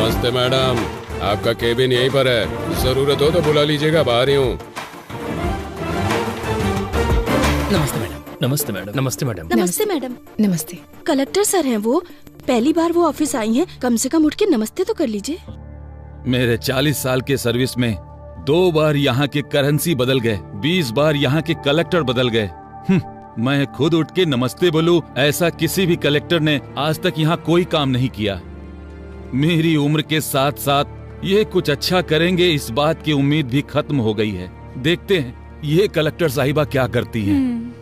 नमस्ते मैडम, आपका केबिन यहीं पर है, जरूरत हो तो बुला लीजिएगा, बाहर ही हूँ। नमस्ते मैडम। नमस्ते मैडम। नमस्ते मैडम। नमस्ते मैडम। नमस्ते। कलेक्टर सर हैं वो, पहली बार वो ऑफिस आई हैं, कम से कम उठ के नमस्ते तो कर लीजिए। मेरे 40 साल के सर्विस में 2 बार यहाँ के करेंसी बदल गए, 20 बार यहाँ के कलेक्टर बदल गए। मैं खुद उठ के नमस्ते बोलूं, ऐसा किसी भी कलेक्टर ने आज तक यहाँ कोई काम नहीं किया। मेरी उम्र के साथ साथ ये कुछ अच्छा करेंगे, इस बात की उम्मीद भी खत्म हो गई है। देखते हैं ये कलेक्टर साहिबा क्या करती हैं।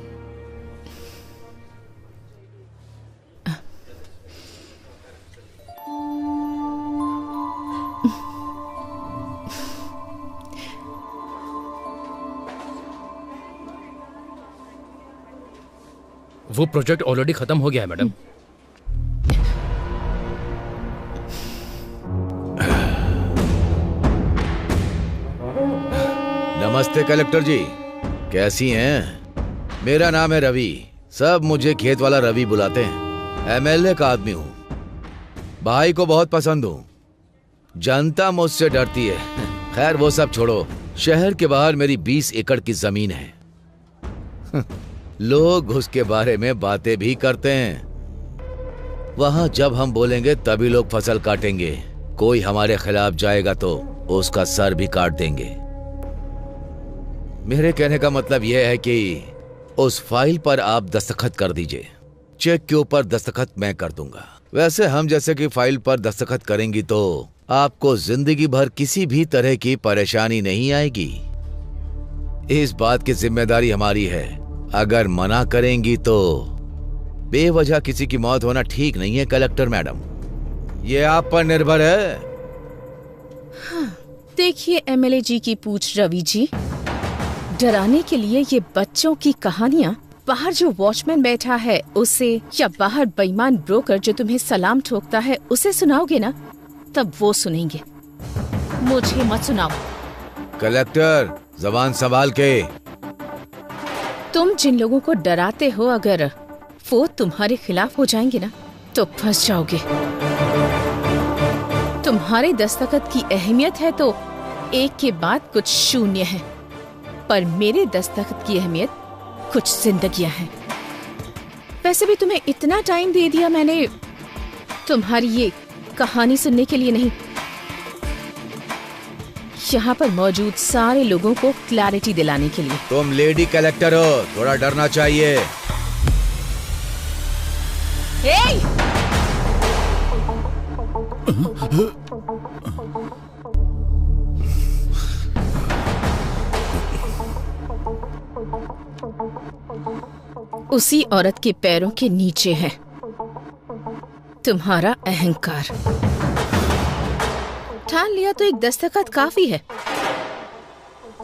वो प्रोजेक्ट ऑलरेडी खत्म हो गया है मैडम। नमस्ते कलेक्टर जी, कैसी हैं? मेरा नाम है रवि, सब मुझे खेत वाला रवि बुलाते हैं। एमएलए का आदमी हूँ, भाई को बहुत पसंद हूँ। जनता मुझसे डरती है। खैर वो सब छोड़ो, शहर के बाहर मेरी 20 एकड़ की जमीन है। लोग उसके बारे में बातें भी करते हैं। वहां जब हम बोलेंगे तभी लोग फसल काटेंगे। कोई हमारे खिलाफ जाएगा तो उसका सर भी काट देंगे। मेरे कहने का मतलब यह है कि उस फाइल पर आप दस्तखत कर दीजिए। चेक के ऊपर दस्तखत मैं कर दूंगा। वैसे हम जैसे कि फाइल पर दस्तखत करेंगी तो आपको जिंदगी भर किसी भी तरह की परेशानी नहीं आएगी। इस बात की जिम्मेदारी हमारी है। अगर मना करेंगी तो बेवजह किसी की मौत होना ठीक नहीं है कलेक्टर मैडम, ये आप पर निर्भर है। हाँ, देखिए एमएलए जी की पूछ रवि जी, डराने के लिए ये बच्चों की कहानियाँ बाहर जो वॉचमैन बैठा है उसे, या बाहर बेईमान ब्रोकर जो तुम्हें सलाम ठोकता है उसे सुनाओगे ना, तब वो सुनेंगे। मुझे मत सुनाओ। कलेक्टर जबान संभाल के। तुम जिन लोगों को डराते हो, अगर वो तुम्हारे खिलाफ हो जाएंगे ना तो फंस जाओगे। तुम्हारे दस्तखत की अहमियत है तो एक के बाद कुछ शून्य है, पर मेरे दस्तखत की अहमियत कुछ जिंदगियां हैं। वैसे भी तुम्हें इतना टाइम दे दिया मैंने तुम्हारी ये कहानी सुनने के लिए नहीं, यहाँ पर मौजूद सारे लोगों को क्लैरिटी दिलाने के लिए। तुम लेडी कलेक्टर हो, थोड़ा डरना चाहिए। उसी औरत के पैरों के नीचे है तुम्हारा अहंकार। ठान लिया तो एक दस्तखत काफी है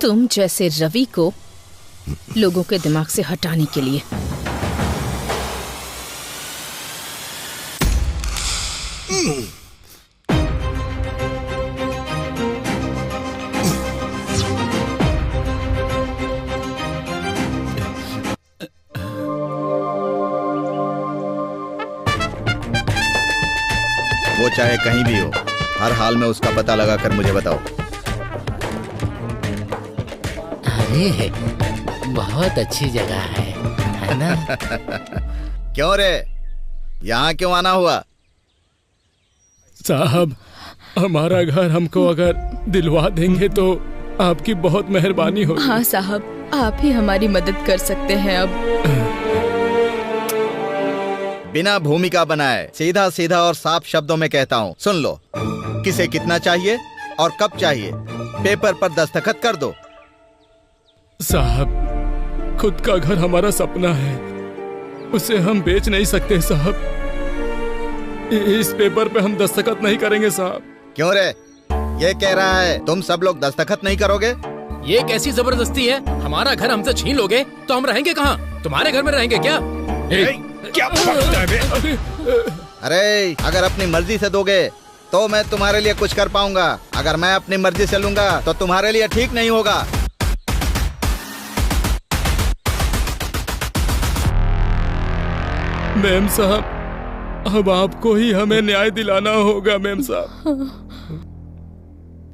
तुम जैसे रवि को लोगों के दिमाग से हटाने के लिए। वो चाहे कहीं भी हो, हर हाल में उसका पता लगाकर मुझे बताओ। अरे बहुत अच्छी जगह है ना? क्यों रे, यहाँ क्यों आना हुआ? साहब, हमारा घर हमको अगर दिलवा देंगे तो आपकी बहुत मेहरबानी होगी। हाँ साहब, आप ही हमारी मदद कर सकते हैं। अब बिना भूमिका बनाए सीधा सीधा और साफ शब्दों में कहता हूँ, सुन लो। किसे कितना चाहिए और कब चाहिए, पेपर पर दस्तखत कर दो। साहब, खुद का घर हमारा सपना है, उसे हम बेच नहीं सकते साहब। इस पेपर पे हम दस्तखत नहीं करेंगे साहब। क्यों रे, ये कह रहा है तुम सब लोग दस्तखत नहीं करोगे? ये कैसी जबरदस्ती है? हमारा घर हमसे छीन लोगे तो हम रहेंगे कहाँ? तुम्हारे घर में रहेंगे क्या? क्या अरे अगर अपनी मर्जी से दोगे तो मैं तुम्हारे लिए कुछ कर पाऊंगा, अगर मैं अपनी मर्जी से लूंगा तो तुम्हारे लिए ठीक नहीं होगा। मेम साहब, अब आपको ही हमें न्याय दिलाना होगा मेम साहब।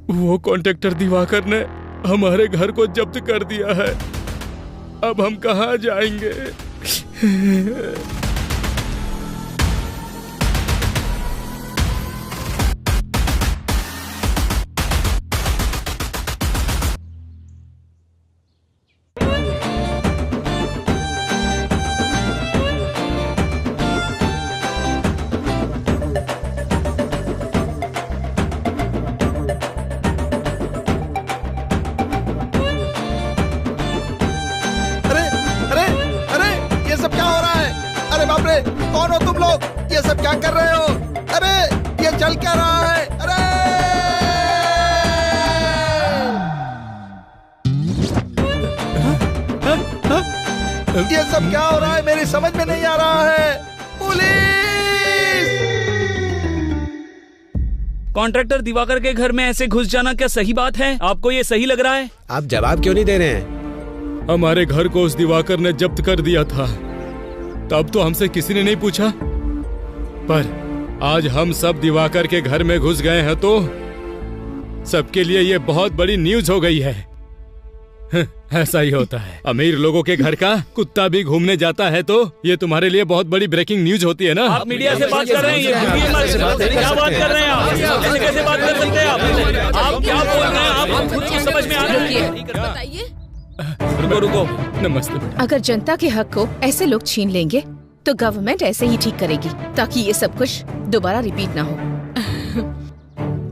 वो कॉन्ट्रैक्टर दिवाकर ने हमारे घर को जब्त कर दिया है। अब हम कहाँ जाएंगे? कौन हो तुम लोग? ये सब क्या कर रहे हो? अरे ये चल क्या रहा है? अरे ये सब क्या हो रहा है? मेरी समझ में नहीं आ रहा है। पुलिस! कॉन्ट्रैक्टर दिवाकर के घर में ऐसे घुस जाना क्या सही बात है? आपको ये सही लग रहा है? आप जवाब क्यों नहीं दे रहे हैं? हमारे घर को उस दिवाकर ने जब्त कर दिया था, तब तो हमसे किसी ने नहीं पूछा, पर आज हम सब दिवाकर के घर में घुस गए हैं तो सबके लिए ये बहुत बड़ी न्यूज हो गई है। ऐसा ही होता है, अमीर लोगों के घर का कुत्ता भी घूमने जाता है तो ये तुम्हारे लिए बहुत बड़ी ब्रेकिंग न्यूज होती है ना। आप मीडिया से बात कर रहे हैं, क्या बात कर रहे हैं आप? ऐसे कैसे बात कर सकते हैं आप क्या बोल रहे हैं? आप खुद को समझ में आ रही है? बताइए। रुको नमस्ते बेटा। अगर जनता के हक को ऐसे लोग छीन लेंगे तो गवर्नमेंट ऐसे ही ठीक करेगी ताकि ये सब कुछ दोबारा रिपीट ना हो।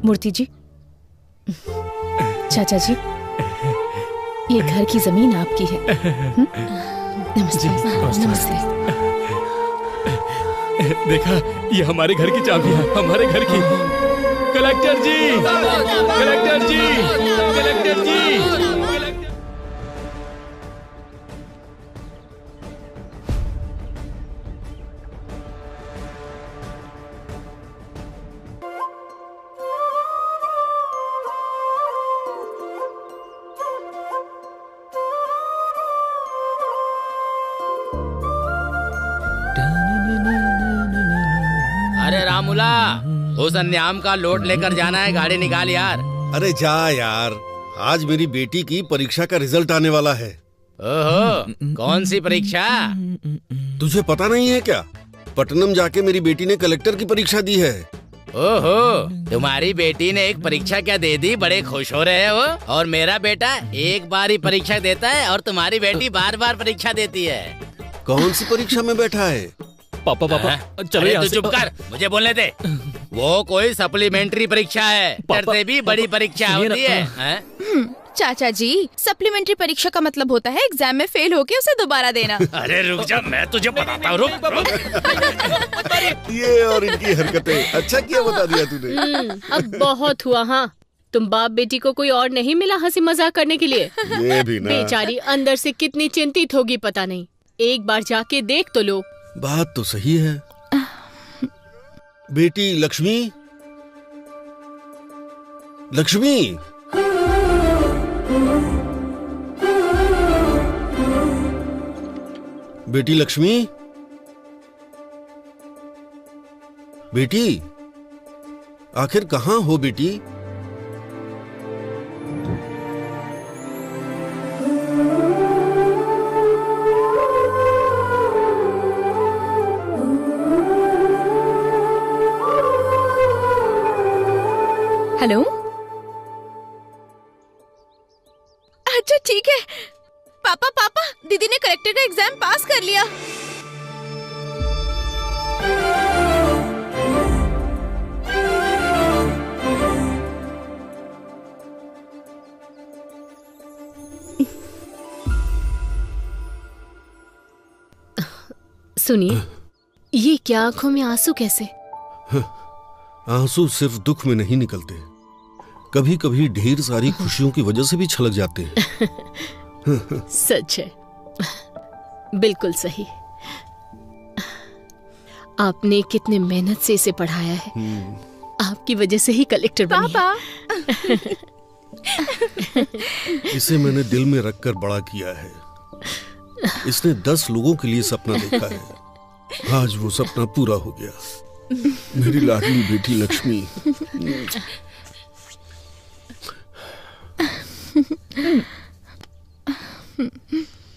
मूर्ति जी, चाचा जी, ये घर की जमीन आपकी है। नमस्ते। नमस्ते। देखा, ये हमारे घर की चाबी है, हमारे घर की। कलेक्टर जी, कलेक्टर जी, कलेक्टर जी। अरे रामुला, उस अन्याम का लोड लेकर जाना है, गाड़ी निकाल यार। अरे जा यार, आज मेरी बेटी की परीक्षा का रिजल्ट आने वाला है। ओहो, कौन सी परीक्षा? तुझे पता नहीं है क्या? पटनम जाके मेरी बेटी ने कलेक्टर की परीक्षा दी है। ओहो, तुम्हारी बेटी ने एक परीक्षा क्या दे दी? बड़े खुश हो रहे हो। और मेरा बेटा एक बार ही परीक्षा देता है और तुम्हारी बेटी बार बार परीक्षा देती है। कौन सी परीक्षा में बैठा है? पापा चलो यहाँ से। चुप कर, मुझे बोलने दे। वो कोई सप्लीमेंट्री परीक्षा है, डरते भी बड़ी परीक्षा होती है। चाचा जी, सप्लीमेंट्री परीक्षा का मतलब होता है एग्जाम में फेल होके उसे दोबारा देना। अरे रुक जा, मैं तुझे बताता हूँ। रुक। ये और इनकी हरकतें। अच्छा किया बता दिया तूने। अब बहुत हुआ। हाँ, तुम बाप बेटी को कोई और नहीं मिला हंसी मजाक करने के लिए? ये भी ना। बेचारी अंदर से कितनी चिंतित होगी पता नहीं। एक बार जाके देख तो लो। बात तो सही है। बेटी लक्ष्मी, लक्ष्मी, बेटी लक्ष्मी, बेटी आखिर कहाँ हो बेटी? हेलो। अच्छा ठीक है। पापा पापा, दीदी ने कलेक्टर का एग्जाम पास कर लिया। सुनिए, ये क्या आंखों में आंसू कैसे? आंसू सिर्फ दुख में नहीं निकलते, कभी कभी ढेर सारी खुशियों की वजह से भी छलक जाते हैं। सच है, बिल्कुल सही। आपने कितने मेहनत से इसे पढ़ाया है, आपकी वजह से ही कलेक्टर बनी है। इसे मैंने दिल में रखकर बड़ा किया है। इसने 10 लोगों के लिए सपना देखा है, आज वो सपना पूरा हो गया। मेरी लाडली बेटी लक्ष्मी।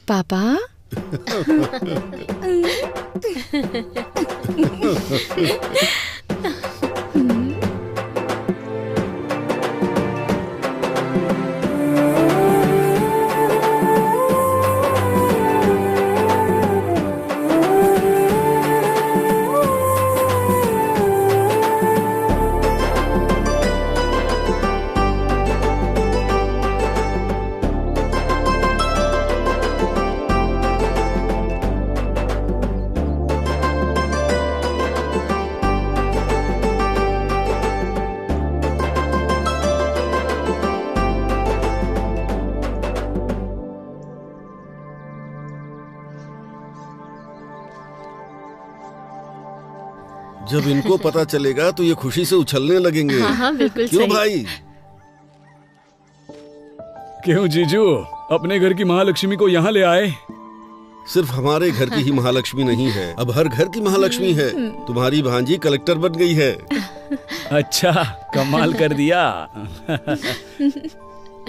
पापा जब इनको पता चलेगा तो ये खुशी से उछलने लगेंगे। हाँ बिल्कुल क्यों सही। भाई? क्यों जीजू, अपने घर की महालक्ष्मी को यहाँ ले आए? सिर्फ हमारे घर की ही महालक्ष्मी नहीं है, अब हर घर की महालक्ष्मी है। तुम्हारी भांजी कलेक्टर बन गई है। अच्छा, कमाल कर दिया।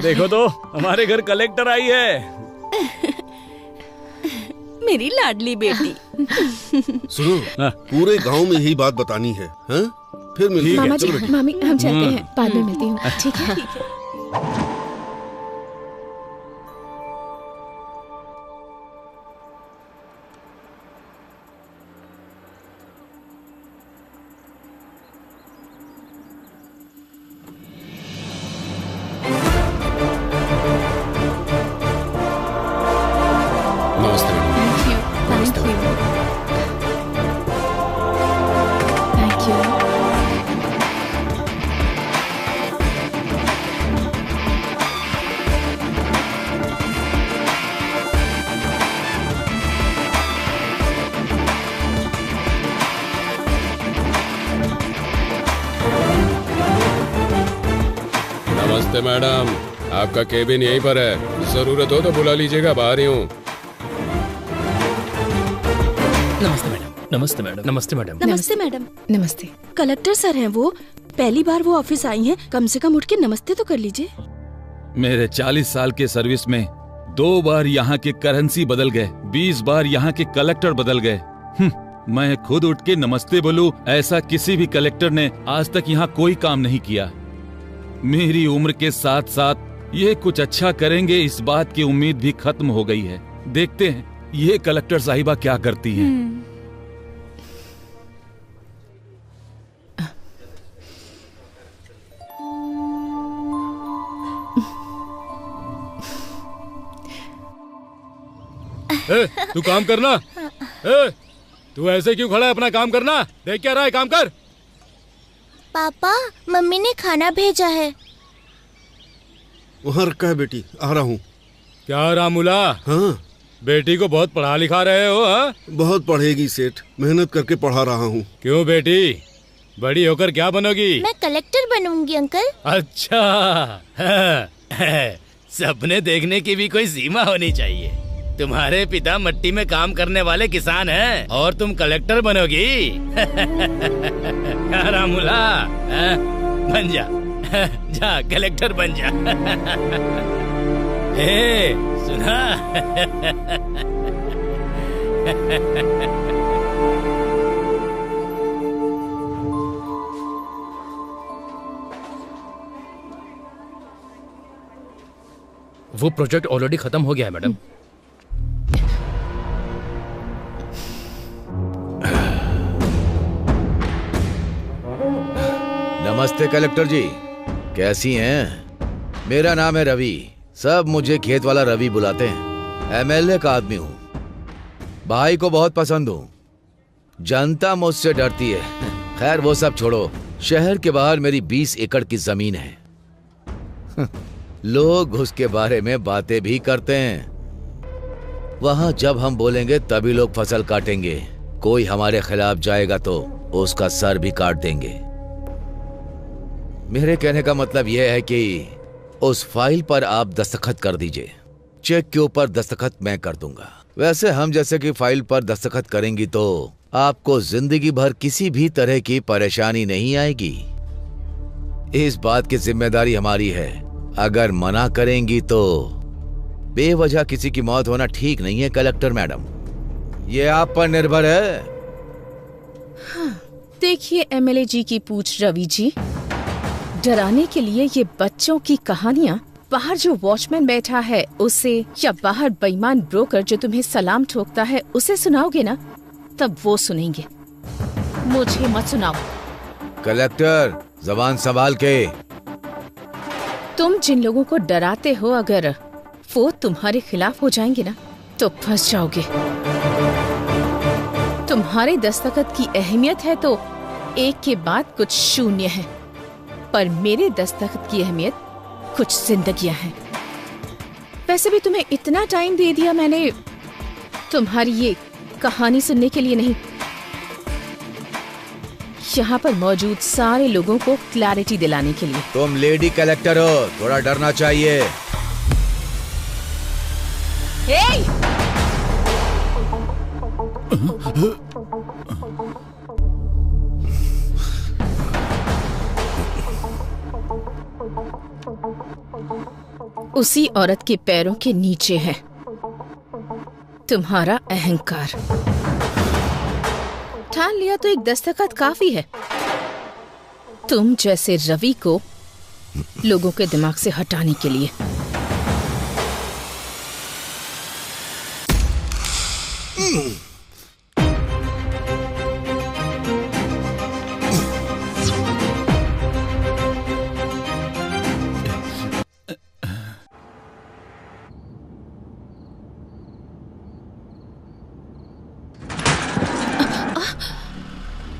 देखो तो, हमारे घर कलेक्टर आई है। मेरी लाडली बेटी। सुनो, पूरे गांव में यही बात बतानी है, हाँ? फिर मिलते हैं। मामा जी, चलो बेटी। मामी हम चलते हैं, बाद में मिलती हूँ। ठीक है। नमस्ते मैडम, आपका केबिन यहीं पर है, जरूरत हो तो बुला लीजिएगा, बाहर ही हूँ। नमस्ते मैडम। नमस्ते मैडम। नमस्ते मैडम। नमस्ते मैडम। नमस्ते। कलेक्टर सर हैं वो, पहली बार वो ऑफिस आई हैं, कम से कम उठ के नमस्ते तो कर लीजिए। मेरे 40 साल के सर्विस में 2 बार यहाँ के करेंसी बदल गए, 20 बार यहाँ के कलेक्टर बदल गए। मैं खुद उठ के नमस्ते बोलूं, ऐसा किसी भी कलेक्टर ने आज तक यहाँ कोई काम नहीं किया। मेरी उम्र के साथ साथ ये कुछ अच्छा करेंगे, इस बात की उम्मीद भी खत्म हो गई है। देखते हैं ये कलेक्टर साहिबा क्या करती हैं। तू काम करना। तू ऐसे क्यों खड़ा है? अपना काम करना। देख क्या रहा है, काम कर। पापा, मम्मी ने खाना भेजा है। वहाँ रखा है बेटी, आ रहा हूँ। क्या रामूला? हाँ बेटी को बहुत पढ़ा लिखा रहे हो? हाँ, बहुत पढ़ेगी सेठ, मेहनत करके पढ़ा रहा हूँ। क्यों बेटी, बड़ी होकर क्या बनोगी? मैं कलेक्टर बनूंगी अंकल। अच्छा, सपने देखने की भी कोई सीमा होनी चाहिए। तुम्हारे पिता मिट्टी में काम करने वाले किसान हैं और तुम कलेक्टर बनोगी। रामूला, बन जा, जा कलेक्टर बन जा। ए, सुना? वो प्रोजेक्ट ऑलरेडी खत्म हो गया है मैडम। नमस्ते कलेक्टर जी, कैसी हैं? मेरा नाम है रवि, सब मुझे खेत वाला रवि बुलाते हैं। एमएलए का आदमी हूँ, भाई को बहुत पसंद हूँ। जनता मुझसे डरती है। खैर वो सब छोड़ो, शहर के बाहर मेरी 20 एकड़ की जमीन है। लोग उसके बारे में बातें भी करते हैं। वहां जब हम बोलेंगे तभी लोग फसल काटेंगे। कोई हमारे खिलाफ जाएगा तो उसका सर भी काट देंगे। मेरे कहने का मतलब यह है कि उस फाइल पर आप दस्तखत कर दीजिए। चेक के ऊपर दस्तखत मैं कर दूंगा। वैसे हम जैसे कि फाइल पर दस्तखत करेंगी तो आपको जिंदगी भर किसी भी तरह की परेशानी नहीं आएगी। इस बात की जिम्मेदारी हमारी है। अगर मना करेंगी तो बेवजह किसी की मौत होना ठीक नहीं है कलेक्टर मैडम, ये आप पर निर्भर है। देखिए एमएलए जी की पूछ रवि जी, डराने के लिए ये बच्चों की कहानियाँ बाहर जो वॉचमैन बैठा है उसे, या बाहर बेईमान ब्रोकर जो तुम्हें सलाम ठोकता है उसे सुनाओगे ना, तब वो सुनेंगे, मुझे मत सुनाओ। कलेक्टर जबान संभाल के। तुम जिन लोगों को डराते हो अगर वो तुम्हारे खिलाफ हो जाएंगे ना तो फंस जाओगे। तुम्हारे दस्तखत की अहमियत है तो एक के बाद कुछ शून्य है, पर मेरे दस्तखत की अहमियत कुछ जिंदगियां हैं। वैसे भी तुम्हें इतना टाइम दे दिया मैंने तुम्हारी ये कहानी सुनने के लिए नहीं, यहाँ पर मौजूद सारे लोगों को क्लैरिटी दिलाने के लिए। तुम लेडी कलेक्टर हो, थोड़ा डरना चाहिए। उसी औरत के पैरों के नीचे है तुम्हारा अहंकार। ठान लिया तो एक दस्तखत काफी है तुम जैसे रवि को लोगों के दिमाग से हटाने के लिए।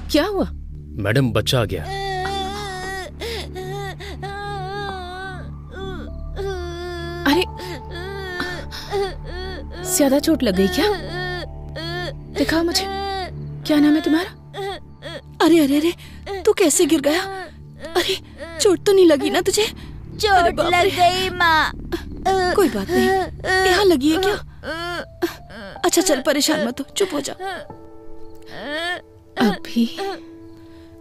क्या हुआ? मैडम बच्चा आ गया। अरे ज्यादा चोट लग गई क्या? दिखाओ मुझे, क्या नाम है तुम्हारा? अरे अरे अरे, तू कैसे गिर गया? अरे चोट तो नहीं लगी ना तुझे? चोट लग गई माँ। कोई बात नहीं, यहाँ लगी है क्या? अच्छा चल परेशान मत हो, चुप हो जा। अभी?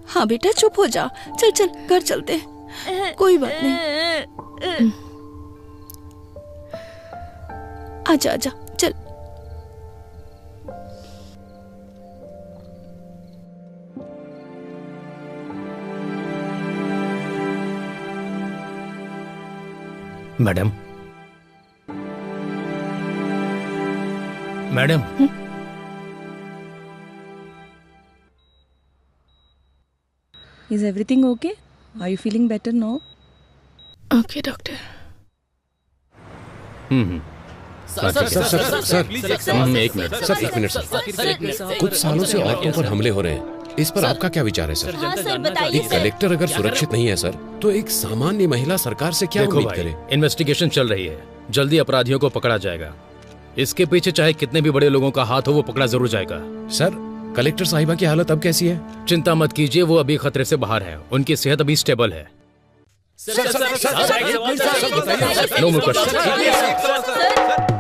हाँ बेटा चुप हो जा, चल चल घर चलते हैं, कोई बात नहीं। आजा आजा चल। Madam, madam, Is everything okay? Are you feeling better now? Okay, doctor. Sir एक मिनट सर। कुछ सालों से औरतों पर हमले हो रहे हैं, इस पर आपका क्या विचार है सर? हाँ सर बताइए। एक कलेक्टर अगर सुरक्षित नहीं है सर, तो एक सामान्य महिला सरकार से क्या उम्मीद करे? इन्वेस्टिगेशन चल रही है, जल्दी अपराधियों को पकड़ा जाएगा। इसके पीछे चाहे कितने भी बड़े लोगों का हाथ हो, वो पकड़ा जरूर जाएगा। सर कलेक्टर साहिबा की हालत अब कैसी है? चिंता मत कीजिए, वो अभी खतरे से बाहर है, उनकी सेहत अभी स्टेबल है। No more question.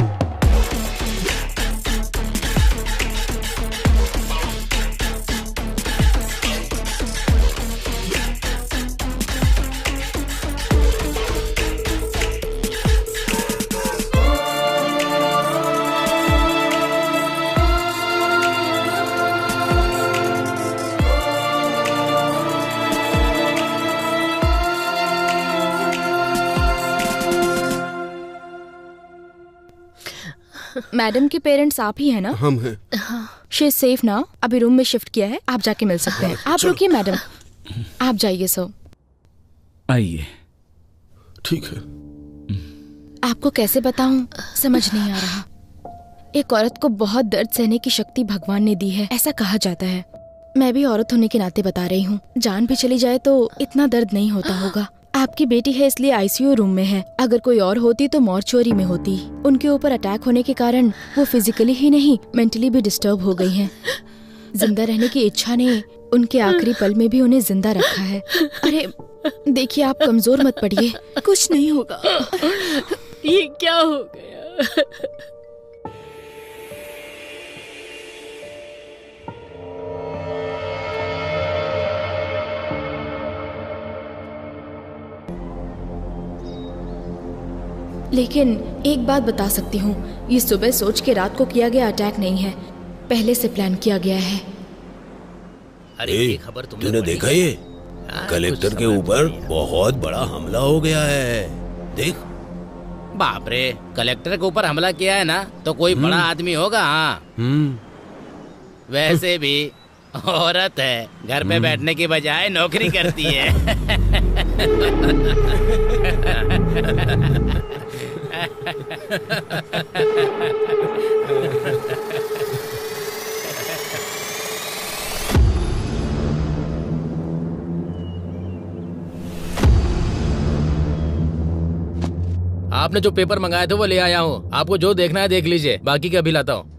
मैडम के पेरेंट्स आप ही हैं ना? हम हैं। शी इज सेफ ना, अभी रूम में शिफ्ट किया है, आप जाके मिल सकते हैं। आप रुकिए मैडम, आप जाइए। सो आइए। ठीक है। आपको कैसे बताऊं, समझ नहीं आ रहा। एक औरत को बहुत दर्द सहने की शक्ति भगवान ने दी है, ऐसा कहा जाता है। मैं भी औरत होने के नाते बता रही हूँ, जान भी चली जाए तो इतना दर्द नहीं होता होगा। आपकी बेटी है इसलिए आईसीयू रूम में है, अगर कोई और होती तो मॉर्चुरी में होती। उनके ऊपर अटैक होने के कारण वो फिजिकली ही नहीं मेंटली भी डिस्टर्ब हो गई हैं। जिंदा रहने की इच्छा ने उनके आखिरी पल में भी उन्हें जिंदा रखा है। अरे देखिए, आप कमजोर मत पड़िए, कुछ नहीं होगा। ये क्या हो गया? लेकिन एक बात बता सकती हूँ, ये सुबह सोच के रात को किया गया अटैक नहीं है, पहले से प्लान किया गया है। अरे ये खबर तूने देखा ये? कलेक्टर के ऊपर बहुत बड़ा हमला हो गया है, देख। बाप रे, कलेक्टर के ऊपर हमला किया है ना, तो कोई बड़ा आदमी होगा। हाँ वैसे भी औरत है, घर पे बैठने की बजाय नौकरी करती है। आपने जो पेपर मंगाए थे वो ले आया हूँ, आपको जो देखना है देख लीजिए, बाकी का अभी लाता हूँ।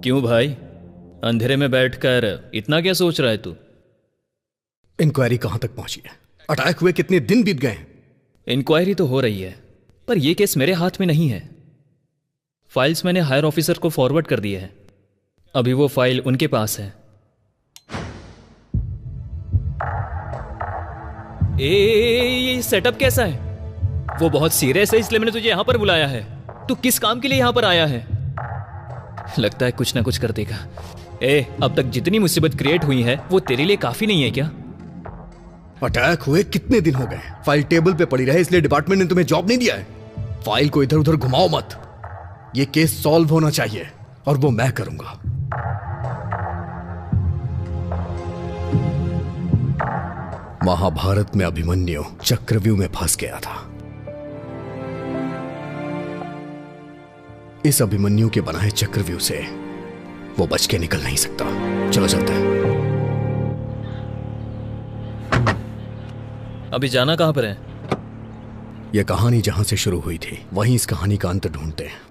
क्यों भाई, अंधेरे में बैठकर इतना क्या सोच रहा है तू? इंक्वायरी कहां तक पहुंची है? अटैक हुए कितने दिन बीत गए? इंक्वायरी तो हो रही है, पर यह केस मेरे हाथ में नहीं है। फाइल्स मैंने हायर ऑफिसर को फॉरवर्ड कर दिए हैं, अभी वो फाइल उनके पास है। ये सेटअप कैसा है? वो बहुत सीरियस है, इसलिए मैंने तुझे यहां पर बुलाया है। तू किस काम के लिए यहां पर आया है? लगता है कुछ ना कुछ कर देगा। अब तक जितनी मुसीबत क्रिएट हुई है वो तेरे लिए काफी नहीं है क्या? अटैक हुए कितने दिन हो गए, फाइल टेबल पे पड़ी रहे इसलिए डिपार्टमेंट ने तुम्हें जॉब नहीं दिया है। फाइल को इधर उधर घुमाओ मत, ये केस सॉल्व होना चाहिए और वो मैं करूंगा। महाभारत में अभिमन्यु चक्रव्यूह में फंस गया था। इस अभिमन्यु के बनाए चक्रव्यूह से वो बच के निकल नहीं सकता। चलो चलते हैं। अभी जाना कहां पर है? यह कहानी जहां से शुरू हुई थी वहीं इस कहानी का अंत ढूंढते हैं।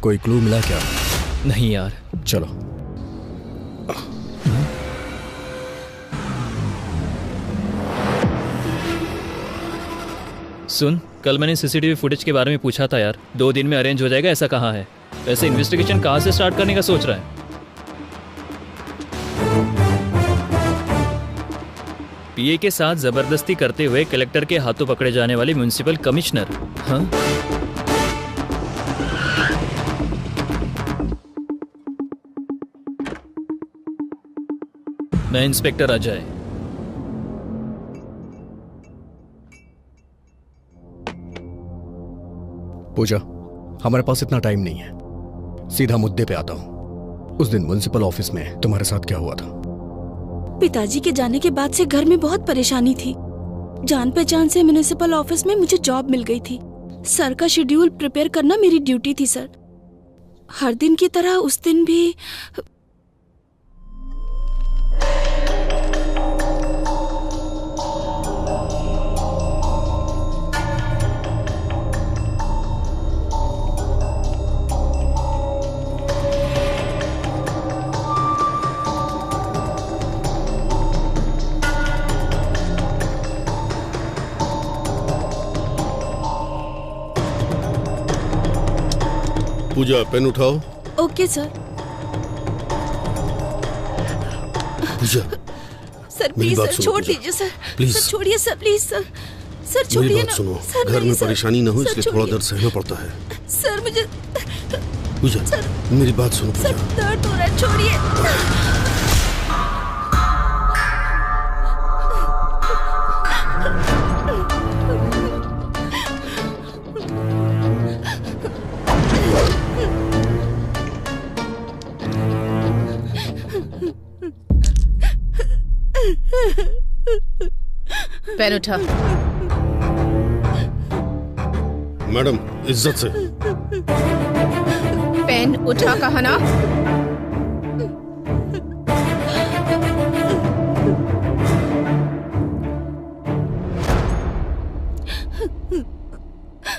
कोई क्लू मिला क्या? नहीं यार। चलो। सुन, कल मैंने सीसीटीवी फुटेज के बारे में पूछा था यार, 2 दिन में अरेंज हो जाएगा ऐसा कहा है। वैसे इन्वेस्टिगेशन कहां से स्टार्ट करने का सोच रहा है? पीए के साथ जबरदस्ती करते हुए कलेक्टर के हाथों पकड़े जाने वाले म्युनिसिपल कमिश्नर। हाँ, मैं इंस्पेक्टर अजय। पूजा, हमारे पास इतना टाइम नहीं है, सीधा मुद्दे पे आता हूं। उस दिन म्युनिसिपल ऑफिस में तुम्हारे साथ क्या हुआ था? पिताजी के जाने के बाद से घर में बहुत परेशानी थी। जान पहचान से म्युनिसिपल ऑफिस में मुझे जॉब मिल गई थी। सर का शेड्यूल प्रिपेयर करना मेरी ड्यूटी थी सर। हर दिन की तरह उस दिन भी पूजा पेन उठाओ। Okay sir. पूजा सर मेरी प्लीज बात सर सुनो, छोड़ पूजा। दीजिए सर। प्लीज। सर छोड़िए सर प्लीज सर। सर मेरी छोड़िए बात ना सुनो, सर। घर नहीं, में सर। परेशानी ना हो सर, इसलिए थोड़ा छोड़िए। दर्द सहना पड़ता है। सर मुझे पूजा मेरी बात सुनो सर पूजा। दर्द हो रहा है, छोड़िए। पेन उठा। मैडम इज्जत से। पेन उठा कहा ना।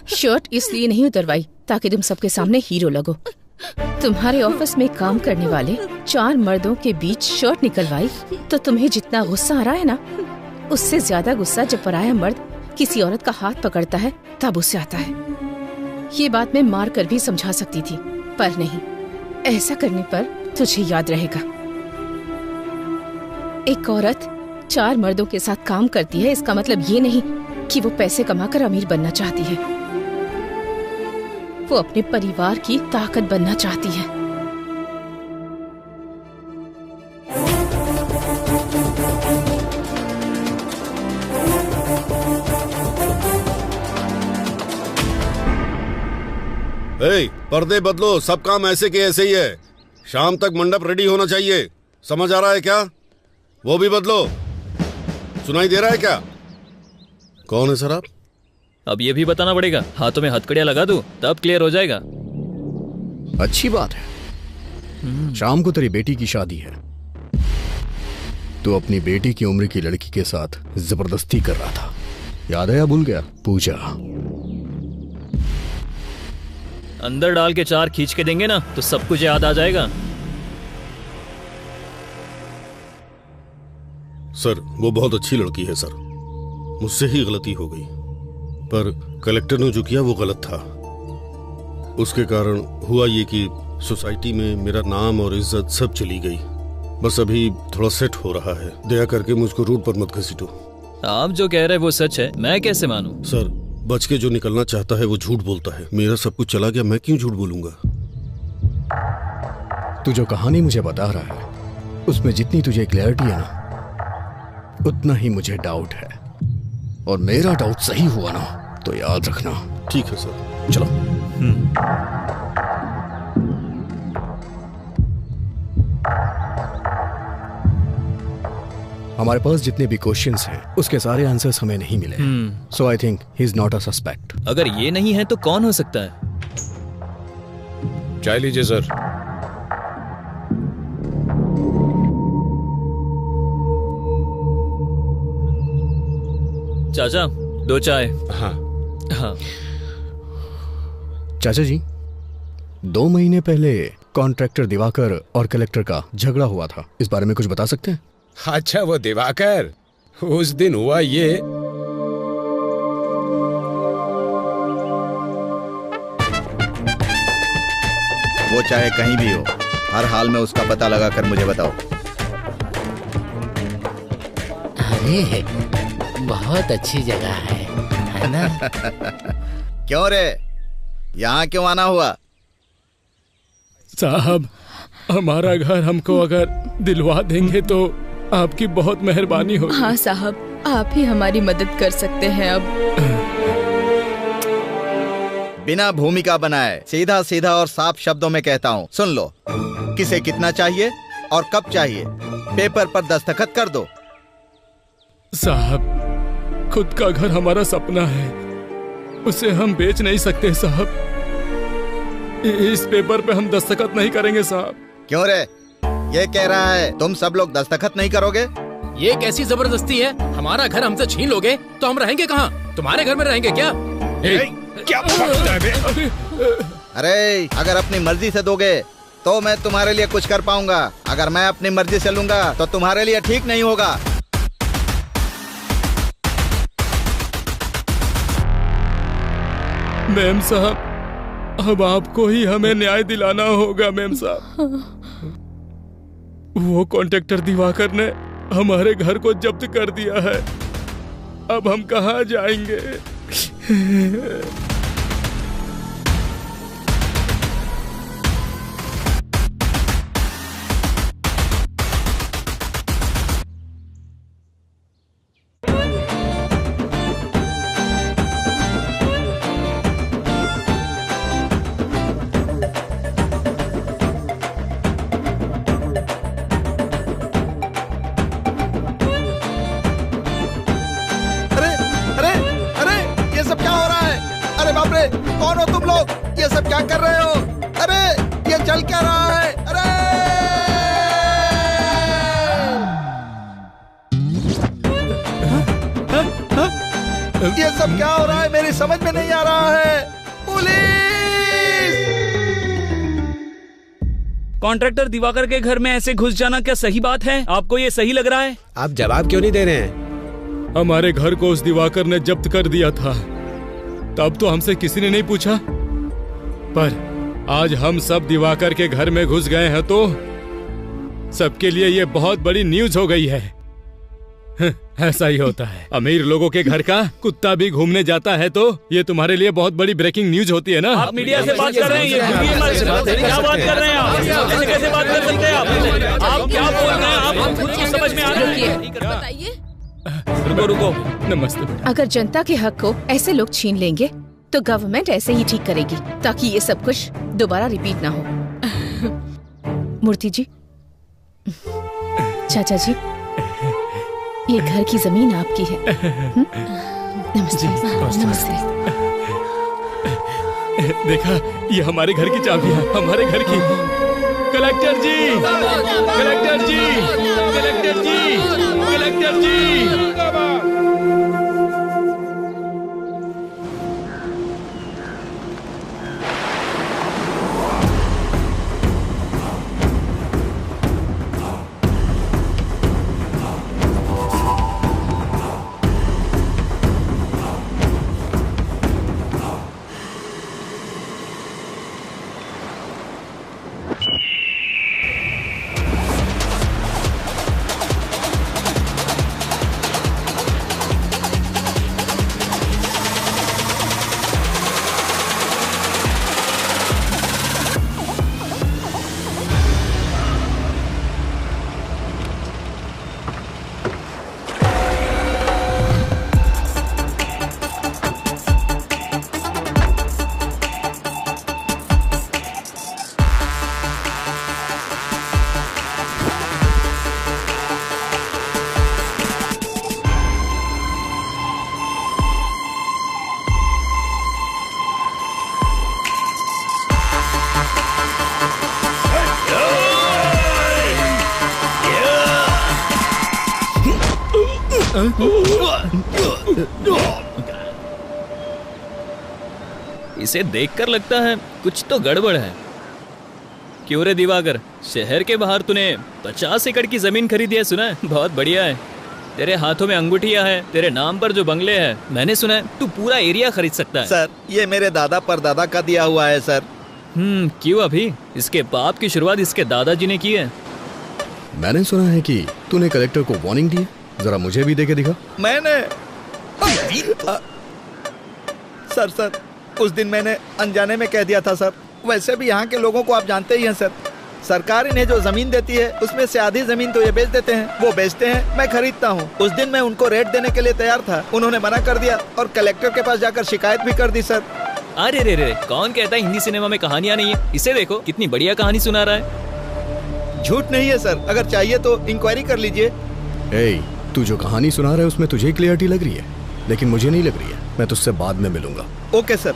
शर्ट इसलिए नहीं उतरवाई ताकि तुम सबके सामने हीरो लगो। तुम्हारे ऑफिस में काम करने वाले 4 मर्दों के बीच शर्ट निकलवाई तो तुम्हें जितना गुस्सा आ रहा है ना, उससे ज्यादा गुस्सा जब पराया मर्द किसी औरत का हाथ पकड़ता है तब उससे आता है। ये बात मैं मार कर भी समझा सकती थी, पर नहीं। ऐसा करने पर तुझे याद रहेगा। एक औरत 4 मर्दों के साथ काम करती है, इसका मतलब ये नहीं कि वो पैसे कमाकर अमीर बनना चाहती है। वो अपने परिवार की ताकत बनना चाहती है। पर्दे बदलो, सब काम ऐसे के ऐसे ही है। शाम तक मंडप रेडी होना चाहिए, समझ आ रहा है क्या? वो भी बदलो। सुनाई दे रहा है क्या? कौन है सर आप? अब ये भी बताना पड़ेगा। हाथों में हथकड़ियां लगा दूं तब क्लियर हो जाएगा। अच्छी बात है। शाम को तेरी बेटी की शादी है। तू अपनी बेटी की उम्र की लड़की के साथ जबरदस्ती कर रहा था, याद है या भूल गया? पूजा अंदर डाल के 4 खींच के देंगे ना तो सब कुछ याद आ जाएगा। सर वो बहुत अच्छी लड़की है सर, मुझसे ही गलती हो गई, पर कलेक्टर ने जो किया वो गलत था। उसके कारण हुआ ये कि सोसाइटी में मेरा नाम और इज्जत सब चली गई। बस अभी थोड़ा सेट हो रहा है। दया करके मुझको रोड पर मत घसीटो। आप जो कह रहे हैं वो सच है, मैं कैसे मानूं? सर बच के जो निकलना चाहता है वो झूठ बोलता है। मेरा सब कुछ चला गया, मैं क्यों झूठ बोलूंगा? तू जो कहानी मुझे बता रहा है उसमें जितनी तुझे क्लैरिटी है ना, उतना ही मुझे डाउट है। और मेरा डाउट सही हुआ ना तो याद रखना। ठीक है सर, चलो। हमारे पास जितने भी क्वेश्चंस हैं उसके सारे आंसर्स हमें नहीं मिले। So I think he is not a suspect. अगर ये नहीं है तो कौन हो सकता है? चाय लीजिए सर। चाचा 2 चाय। हाँ हाँ। चाचा जी, 2 महीने पहले कॉन्ट्रैक्टर दिवाकर और कलेक्टर का झगड़ा हुआ था, इस बारे में कुछ बता सकते हैं? अच्छा वो दिवाकर, उस दिन हुआ ये। वो चाहे कहीं भी हो, हर हाल में उसका पता लगा कर मुझे बताओ। अरे बहुत अच्छी जगह है ना? क्यों रे, यहाँ क्यों आना हुआ? साहब हमारा घर हमको अगर दिलवा देंगे तो आपकी बहुत मेहरबानी होगी। हाँ साहब, आप ही हमारी मदद कर सकते हैं। अब बिना भूमिका बनाए सीधा सीधा और साफ शब्दों में कहता हूँ, सुन लो। किसे कितना चाहिए और कब चाहिए, पेपर पर दस्तखत कर दो। साहब खुद का घर हमारा सपना है, उसे हम बेच नहीं सकते साहब। इस पेपर पे हम दस्तखत नहीं करेंगे साहब। क्यों रे, ये कह रहा है तुम सब लोग दस्तखत नहीं करोगे? ये कैसी जबरदस्ती है? हमारा घर हमसे छीन लोगे तो हम रहेंगे कहाँ? तुम्हारे घर में रहेंगे क्या? क्या अरे अगर अपनी मर्जी से दोगे तो मैं तुम्हारे लिए कुछ कर पाऊंगा, अगर मैं अपनी मर्जी से लूंगा तो तुम्हारे लिए ठीक नहीं होगा। मैम साहब अब आपको ही हमें न्याय दिलाना होगा मेम साहब। वो कॉन्ट्रैक्टर दिवाकर ने हमारे घर को जब्त कर दिया है। अब हम कहाँ जाएंगे? कौन हो तुम लोग? ये सब क्या कर रहे हो? अरे ये चल क्या रहा है? अरे ये सब क्या हो रहा है? मेरी समझ में नहीं आ रहा है। पुलिस! कॉन्ट्रैक्टर दिवाकर के घर में ऐसे घुस जाना क्या सही बात है? आपको ये सही लग रहा है? आप जवाब क्यों नहीं दे रहे हैं? हमारे घर को उस दिवाकर ने जब्त कर दिया था, तब तो हमसे किसी ने नहीं पूछा। पर आज हम सब दिवाकर के घर में घुस गए हैं तो सबके लिए ये बहुत बड़ी न्यूज हो गई है। ऐसा ही होता है, अमीर लोगों के घर का कुत्ता भी घूमने जाता है तो ये तुम्हारे लिए बहुत बड़ी ब्रेकिंग न्यूज होती है ना। आप मीडिया से बात कर रहे हैं, क्या बात कर रहे हैं आप? ऐसे कैसे बात कर सकते हैं आप क्या बोल रहे हैं? आप खुद को समझ में आ रही है? बताइए। रुको। नमस्ते। अगर जनता के हक को ऐसे लोग छीन लेंगे तो गवर्नमेंट ऐसे ही ठीक करेगी ताकि ये सब कुछ दोबारा रिपीट ना हो। मूर्ति जी, चाचा जी, ये घर की जमीन आपकी है। नमस्ते। नमस्ते। देखा, ये हमारे घर की चाबी है, हमारे घर की। कलेक्टर जी, कलेक्टर जी, कलेक्टर जी, कलेक्टर जी। इसे देखकर लगता है कुछ तो गड़बड़ है। क्यों रे दिवाकर, शहर के बाहर तूने 50 एकड़ की जमीन खरीदी है, सुना है? बहुत बढ़िया है। तेरे हाथों में अंगूठियां हैं, तेरे नाम पर जो बंगले हैं, मैंने सुना है तू पूरा एरिया खरीद सकता है। सर, ये मेरे दादा परदादा का दिया हुआ है सर। क्यों अभी? इसके बाप की शुरुआत इसके दादाजी ने की है। मैंने सुना है कि तूने कलेक्टर को वार्निंग दी है, जरा मुझे भी दे के दिखा। मैंने सर उस दिन मैंने अनजाने में कह दिया था सर। वैसे भी यहाँ के लोगों को आप जानते ही हैं सर, सरकार इन्हें जो जमीन देती है उसमें से आधी जमीन तो ये बेच देते हैं, वो बेचते हैं, मैं खरीदता हूँ। उस दिन मैं उनको रेट देने के लिए तैयार था, उन्होंने मना कर दिया और कलेक्टर के पास जाकर शिकायत भी कर दी सर। अरे रे, कौन कहता है हिंदी सिनेमा में कहानियां नहीं है? इसे देखो, कितनी बढ़िया कहानी सुना रहा है। झूठ नहीं है सर, अगर चाहिए तो इंक्वायरी कर लीजिए। तू जो कहानी सुना रहा है उसमें तुझे क्लियरिटी लग रही है, लेकिन मुझे नहीं लग रही है। मैं तुझसे बाद में मिलूंगा। Okay sir.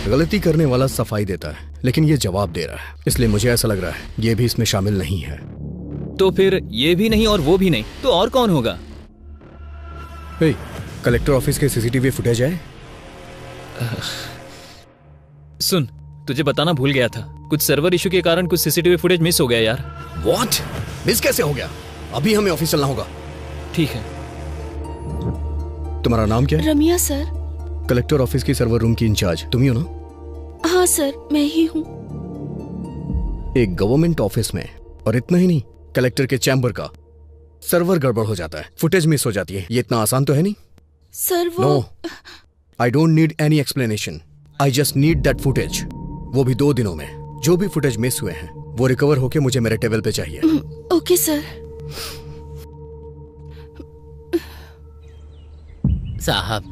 गलती करने वाला सफाई देता है, लेकिन ये जवाब दे रहा है, इसलिए मुझे ऐसा लग रहा है ये भी इसमें शामिल नहीं है। तो फिर ये भी नहीं और वो भी नहीं, तो और कौन होगा? कलेक्टर ऑफिस के सीसीटीवी फुटेज है। सुन, तुझे बताना भूल गया था, कुछ सर्वर इशू के कारण कुछ सीसीटीवी फुटेज मिस हो गया यार। व्हाट? मिस कैसे हो गया? अभी हमें ऑफिस चलना होगा। ठीक है। तुम्हारा नाम क्या है? रमिया सर। कलेक्टर ऑफिस की सर्वर रूम की इंचार्ज तुम ही हो ना? हाँ सर, मैं ही हूँ। एक गवर्नमेंट ऑफिस में, और इतना ही नहीं, कलेक्टर के चैम्बर का सर्वर गड़बड़ हो जाता है, फुटेज मिस हो जाती है। ये इतना आसान तो है नहीं। सर वो no, I don't need any explanation, I just need that footage. वो भी 2 दिनों में। जो भी फुटेज मिस हुए हैं वो रिकवर होके मुझे मेरे टेबल पे चाहिए। Okay sir. साहब,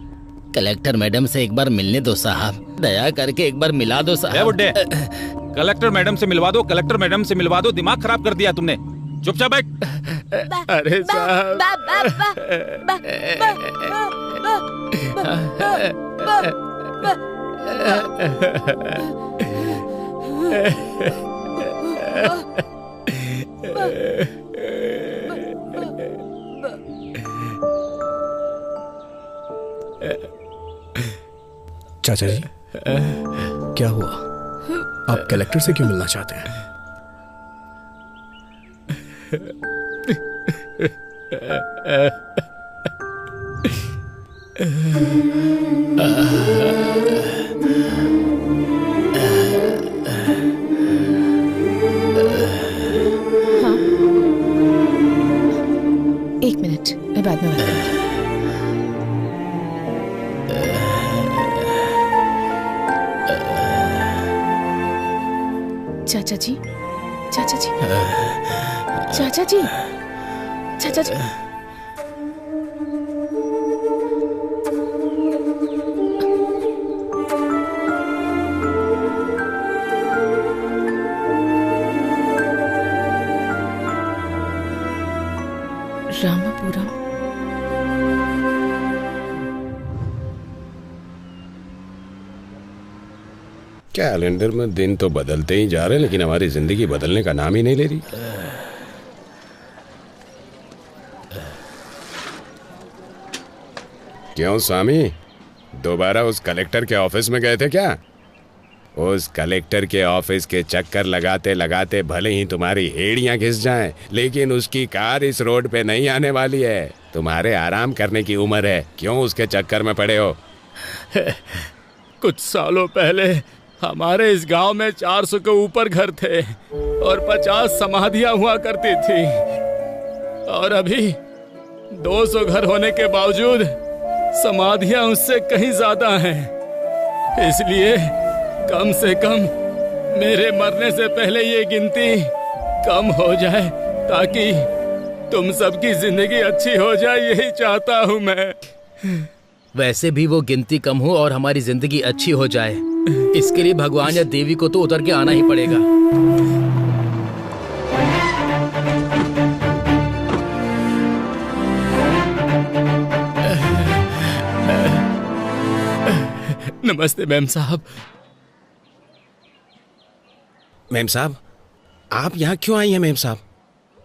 कलेक्टर मैडम से एक बार मिलने दो साहब, दया करके एक बार मिला दो साहब। बुड्ढे, कलेक्टर मैडम से मिलवा दो, कलेक्टर मैडम से मिलवा दो। दिमाग खराब कर दिया तुमने। चुपचाप बैठ। अरे साहब, चाचा जी, क्या हुआ? आप कलेक्टर से क्यों मिलना चाहते हैं? हाँ, 1 मिनट, मैं बाद में बात करूंगी। चाचा जी, चाचा जी, चाचा जी, चाचा जी। रामापुरम। कैलेंडर में दिन तो बदलते ही जा रहे हैं, लेकिन हमारी जिंदगी बदलने का नाम ही नहीं ले रही। क्यों स्वामी, दोबारा उस कलेक्टर के ऑफिस में गए थे क्या? उस कलेक्टर के ऑफिस के चक्कर लगाते लगाते भले ही तुम्हारी हेड़ियां घिस जाएं, लेकिन उसकी कार इस रोड पे नहीं आने वाली है। तुम्हारे आराम करने की उम्र है, क्यों उसके चक्कर में पड़े हो? कुछ सालों पहले हमारे इस गांव में 400 के ऊपर घर थे और 50 समाधियां हुआ करती थी, और अभी 200 घर होने के बावजूद समाधियां उससे कहीं ज्यादा हैं। इसलिए कम से कम मेरे मरने से पहले ये गिनती कम हो जाए, ताकि तुम सबकी जिंदगी अच्छी हो जाए, यही चाहता हूँ मैं। वैसे भी वो गिनती कम हो और हमारी जिंदगी अच्छी हो जाए, इसके लिए भगवान या देवी को तो उतर के आना ही पड़ेगा। नमस्ते मैम साहब। मैम साहब, आप यहाँ क्यों आई हैं मैम साहब?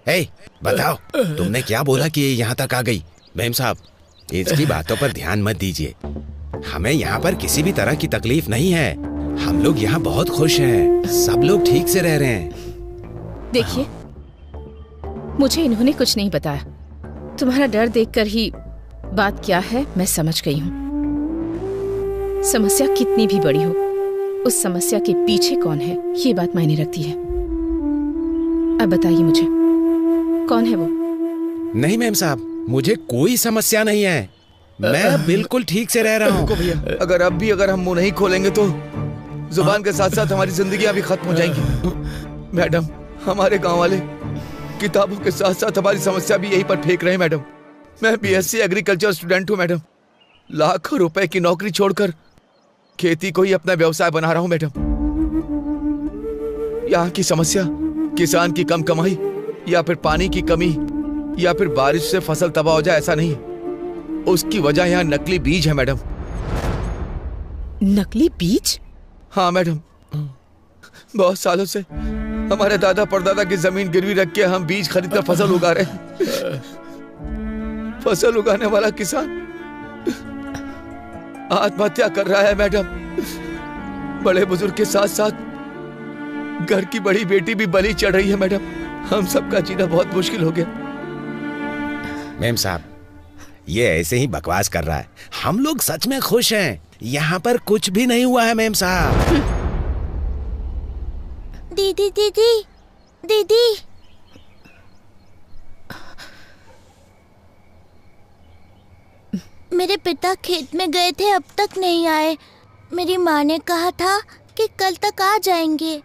हे, बताओ, तुमने क्या बोला कि ये यहाँ तक आ गई? मैम साहब, इसकी बातों पर ध्यान मत दीजिए। हमें यहाँ पर किसी भी तरह की तकलीफ नहीं है। हम लोग यहाँ बहुत खुश हैं, सब लोग ठीक से रह रहे हैं। देखिए, मुझे इन्होंने कुछ नहीं बताया। तुम्हारा डर देखकर ही बात क्या है मैं समझ गई हूँ। समस्या कितनी भी बड़ी हो, उस समस्या के पीछे कौन है ये बात मायने रखती है। अब बताइए मुझे, कौन है वो? नहीं मैम साहब, मुझे कोई समस्या नहीं है। मैं बिल्कुल ठीक से रह रहा हूँ। भैया, अगर हम मुंह नहीं खोलेंगे तो जुबान के साथ साथ हमारी जिंदगियां भी खत्म हो जाएंगी। मैडम, हमारे गांव वाले किताबों के साथ साथ हमारी समस्या भी यहीं पर फेंक रहे हैं। मैडम, मैं बीएससी एग्रीकल्चर स्टूडेंट हूँ। मैडम, लाखों रुपए की नौकरी छोड़कर खेती को ही अपना व्यवसाय बना रहा हूँ। मैडम, यहाँ की समस्या किसान की कम कमाई या फिर पानी की कमी या फिर बारिश से फसल तबाह हो जाए, ऐसा नहीं। उसकी वजह यहाँ नकली बीज है। मैडम, नकली बीज? हाँ मैडम, बहुत सालों से हमारे दादा परदादा की जमीन गिरवी रख के हम बीज खरीदकर फसल उगा रहे हैं। फसल उगाने वाला किसान आत्महत्या कर रहा है। मैडम, बड़े बुजुर्ग के साथ साथ घर की बड़ी बेटी भी बलि चढ़ रही है। मैडम, हम सबका जीना बहुत मुश्किल हो गया। मेम साहब, ये ऐसे ही बकवास कर रहा है। हम लोग सच में खुश हैं। यहाँ पर कुछ भी नहीं हुआ है मेम साहब। दीदी दीदी दीदी, मेरे पिता खेत में गए थे, अब तक नहीं आए। मेरी माँ ने कहा था कि कल तक आ जाएंगे,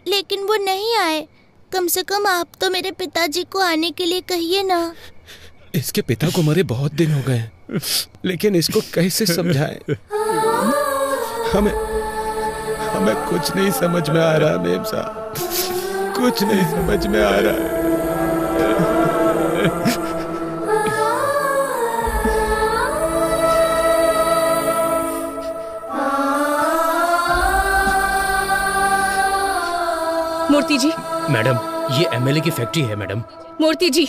लेकिन वो नहीं आए। कम से कम आप तो मेरे पिताजी को आने के लिए कहिए ना। इसके पिता को मरे बहुत दिन हो गए, लेकिन इसको कैसे समझाएं? हमें कुछ नहीं समझ में आ रहा मेम साहब, कुछ नहीं समझ में आ रहा है। मूर्ति जी। मैडम, ये एमएलए की फैक्ट्री है मैडम। मूर्ति जी।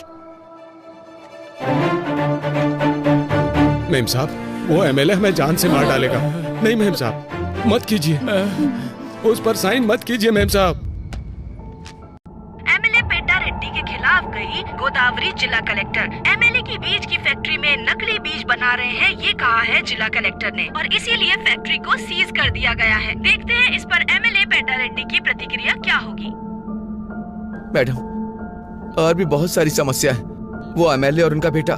मेम साहब, वो एमएलए हमें जान से मार डालेगा। नहीं मेम साहब, मत कीजिए, उस पर साइन मत कीजिए मेम साहब। एमएलए पेटा रेड्डी के खिलाफ गई गोदावरी जिला कलेक्टर। एमएलए की बीज की फैक्ट्री में नकली बीज बना रहे हैं, ये कहा है जिला कलेक्टर ने, और इसीलिए फैक्ट्री को सीज कर दिया गया है। देखते हैं इस पर एमएलए पेटा रेड्डी की प्रतिक्रिया क्या होगी। मैडम, और भी बहुत सारी समस्या है। वो एमएलए और उनका बेटा।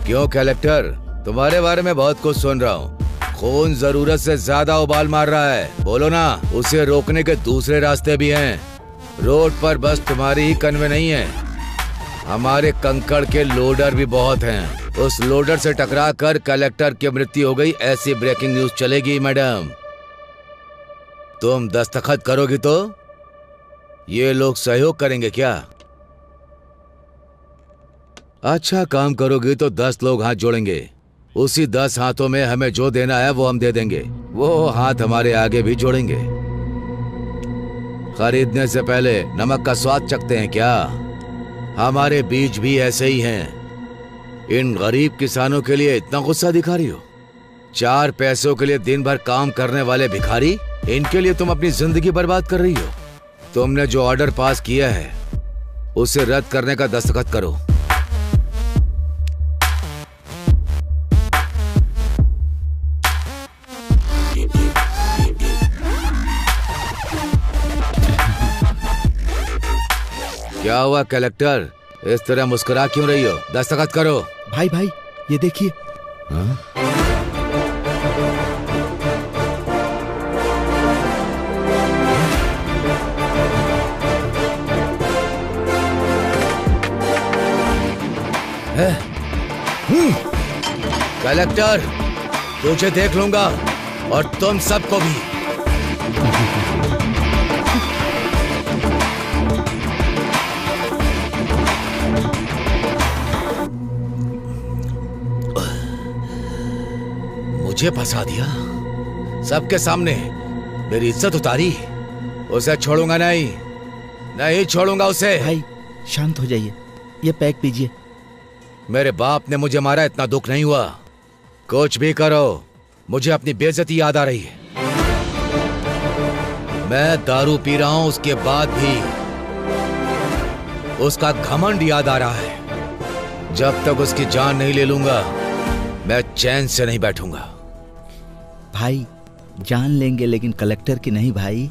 क्यों कलेक्टर, तुम्हारे बारे में बहुत कुछ सुन रहा हूँ। खून जरूरत से ज्यादा उबाल मार रहा है। बोलो ना, उसे रोकने के दूसरे रास्ते भी हैं। रोड पर बस तुम्हारी ही कन्वे नहीं है, हमारे कंकड़ के लोडर भी बहुत हैं। उस लोडर से टकरा कर कलेक्टर की मृत्यु हो गई, ऐसी ब्रेकिंग न्यूज चलेगी मैडम। तुम दस्तखत करोगी तो ये लोग सहयोग करेंगे क्या? अच्छा काम करोगी तो 10 लोग हाथ जोड़ेंगे। उसी 10 हाथों में हमें जो देना है वो हम दे देंगे। वो हाथ हमारे आगे भी जोड़ेंगे। खरीदने से पहले नमक का स्वाद चखते हैं क्या? हमारे बीज भी ऐसे ही हैं। इन गरीब किसानों के लिए इतना गुस्सा दिखा रही हो? 4 पैसों के लिए दिन भर काम करने वाले भिखारी, इनके लिए तुम अपनी जिंदगी बर्बाद कर रही हो। तुमने जो ऑर्डर पास किया है उसे रद्द करने का दस्तखत करो। क्या हुआ कलेक्टर, इस तरह मुस्कुरा क्यों रही हो? दस्तखत करो। भाई भाई, ये देखिए। कलेक्टर, तुझे देख लूंगा और तुम सबको भी। मुझे फंसा दिया सबके सामने, मेरी इज्जत उतारी। उसे छोड़ूंगा नहीं, नहीं छोड़ूंगा उसे। भाई शांत हो जाइए, ये पैक पीजिए। मेरे बाप ने मुझे मारा, इतना दुख नहीं हुआ। कुछ भी करो, मुझे अपनी बेइज्जती याद आ रही है। मैं दारू पी रहा हूं, उसके बाद भी उसका घमंड याद आ रहा है। जब तक उसकी जान नहीं ले लूंगा मैं चैन से नहीं बैठूंगा। भाई जान लेंगे लेकिन कलेक्टर की नहीं भाई।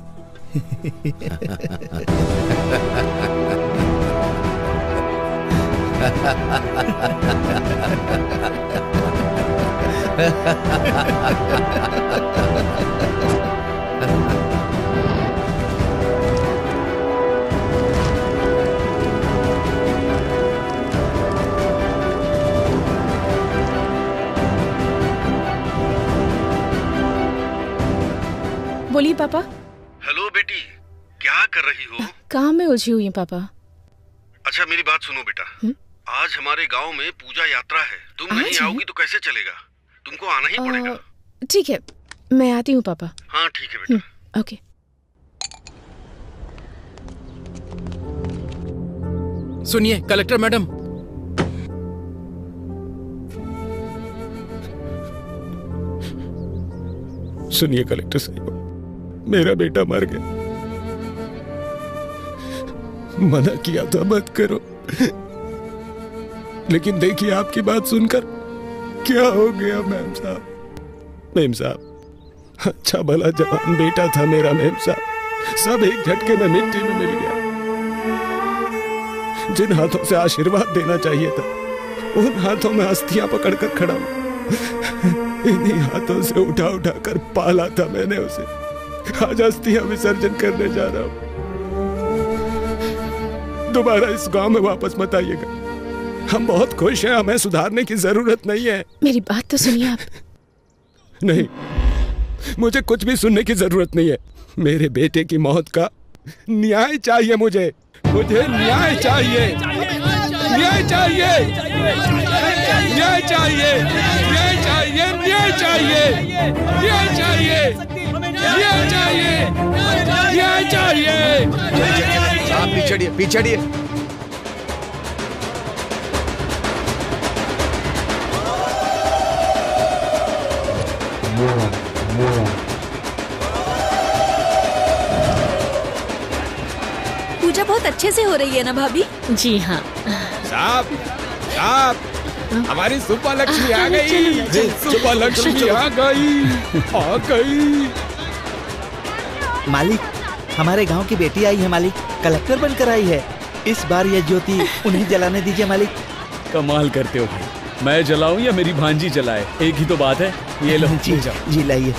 बोलिए पापा। हेलो बेटी, क्या कर रही हो? काम में उलझी हुई है पापा। अच्छा मेरी बात सुनो बेटा, आज हमारे गांव में पूजा यात्रा है। तुम नहीं आओगी तो कैसे चलेगा? तुमको आना ही पड़ेगा। ठीक है, मैं आती हूँ पापा। हाँ ठीक है बेटा। ओके। सुनिए कलेक्टर मैडम, सुनिए कलेक्टर साहब, मेरा बेटा मर गया। मना किया था मत करो, लेकिन देखिए आपकी बात सुनकर क्या हो गया मेम साहब। मेम साहब, अच्छा भला जवान बेटा था मेरा मेम साहब, सब एक झटके में मिट्टी में मिल गया। जिन हाथों से आशीर्वाद देना चाहिए था, उन हाथों में अस्थियां पकड़कर खड़ा हूं। इन्हीं हाथों से उठा उठा कर पाला था मैंने उसे। आज अस्थियां विसर्जन करने जा रहा हूं। दोबारा इस गांव में वापस मत आइएगा। हम बहुत खुश हैं, हमें सुधारने की जरूरत नहीं है। मेरी बात तो सुनिए आप। नहीं, मुझे कुछ भी सुनने की जरूरत नहीं है। मेरे बेटे की मौत का न्याय चाहिए मुझे न्याय चाहिए, न्याय चाहिए, न्याय चाहिए, न्याय चाहिए, न्याय चाहिए, न्याय चाहिए, न्याय चाहिए, न्याय चाहिए। आप पीछे पीछे। पूजा बहुत अच्छे से हो रही है ना भाभी? जी हाँ। साहब, साहब, हमारी सुपा लक्ष्मी आ गई। सुपा लक्ष्मी आ गई, आ गई। मालिक, हमारे गांव की बेटी आई है मालिक, कलेक्टर बनकर आई है। इस बार यह ज्योति उन्हें जलाने दीजिए मालिक। कमाल करते हो भाई, मैं जलाऊं या मेरी भांजी जलाए, एक ही तो बात है। ये लो जी जी लाइए।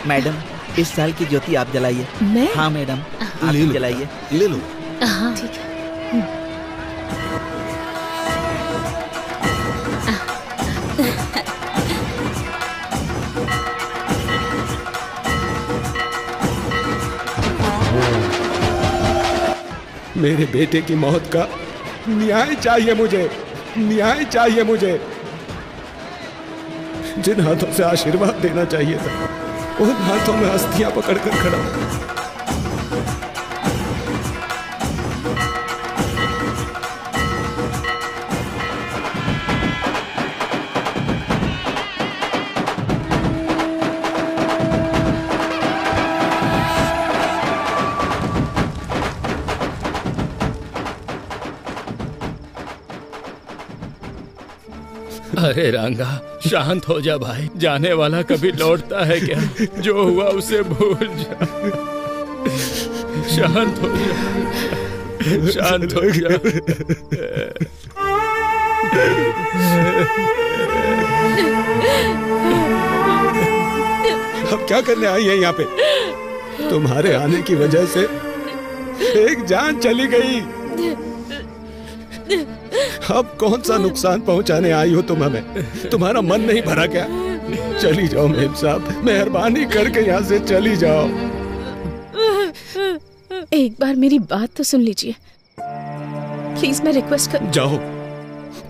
मैडम, इस साल की ज्योति आप जलाइए। मैं? हाँ मैडम, आप जलाइए। ले लो। हाँ ठीक है। मेरे बेटे की मौत का न्याय चाहिए मुझे, न्याय चाहिए मुझे। जिन हाथों से आशीर्वाद देना चाहिए था, उन हाथों में अस्थियां पकड़कर खड़ा हूं। अरे रंगा, शांत हो जा भाई। जाने वाला कभी लौटता है क्या? जो हुआ उसे भूल जा। शांत हो जा, शांत हो जा। अब क्या करने आई है यहाँ पे? तुम्हारे आने की वजह से एक जान चली गई। अब कौन सा नुकसान पहुंचाने आई हो तुम हमें? तुम्हारा मन नहीं भरा क्या? चली जाओ मेम साहब, मेहरबानी करके यहाँ से चली जाओ। एक बार मेरी बात तो सुन लीजिए प्लीज, मैं रिक्वेस्ट कर। जाओ,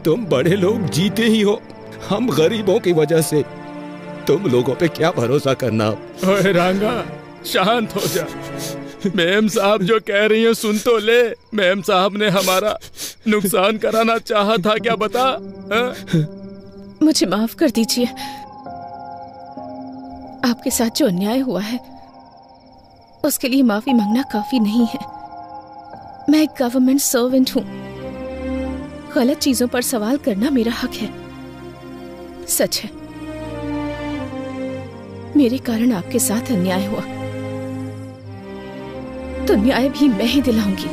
तुम बड़े लोग जीते ही हो, हम गरीबों की वजह से। तुम लोगों पे क्या भरोसा करना। ओए रंगा, शांत हो जा। मेम साहब जो कह रही हैं सुन तो ले। मेम साहब ने हमारा नुकसान कराना चाहा था क्या, बता? मुझे माफ कर दीजिए। आपके साथ जो अन्याय हुआ है उसके लिए माफी मांगना काफी नहीं है। मैं एक गवर्नमेंट सर्वेंट हूँ। गलत चीजों पर सवाल करना मेरा हक है। सच है, मेरे कारण आपके साथ अन्याय हुआ, तो न्याय भी मैं ही दिलाऊंगी।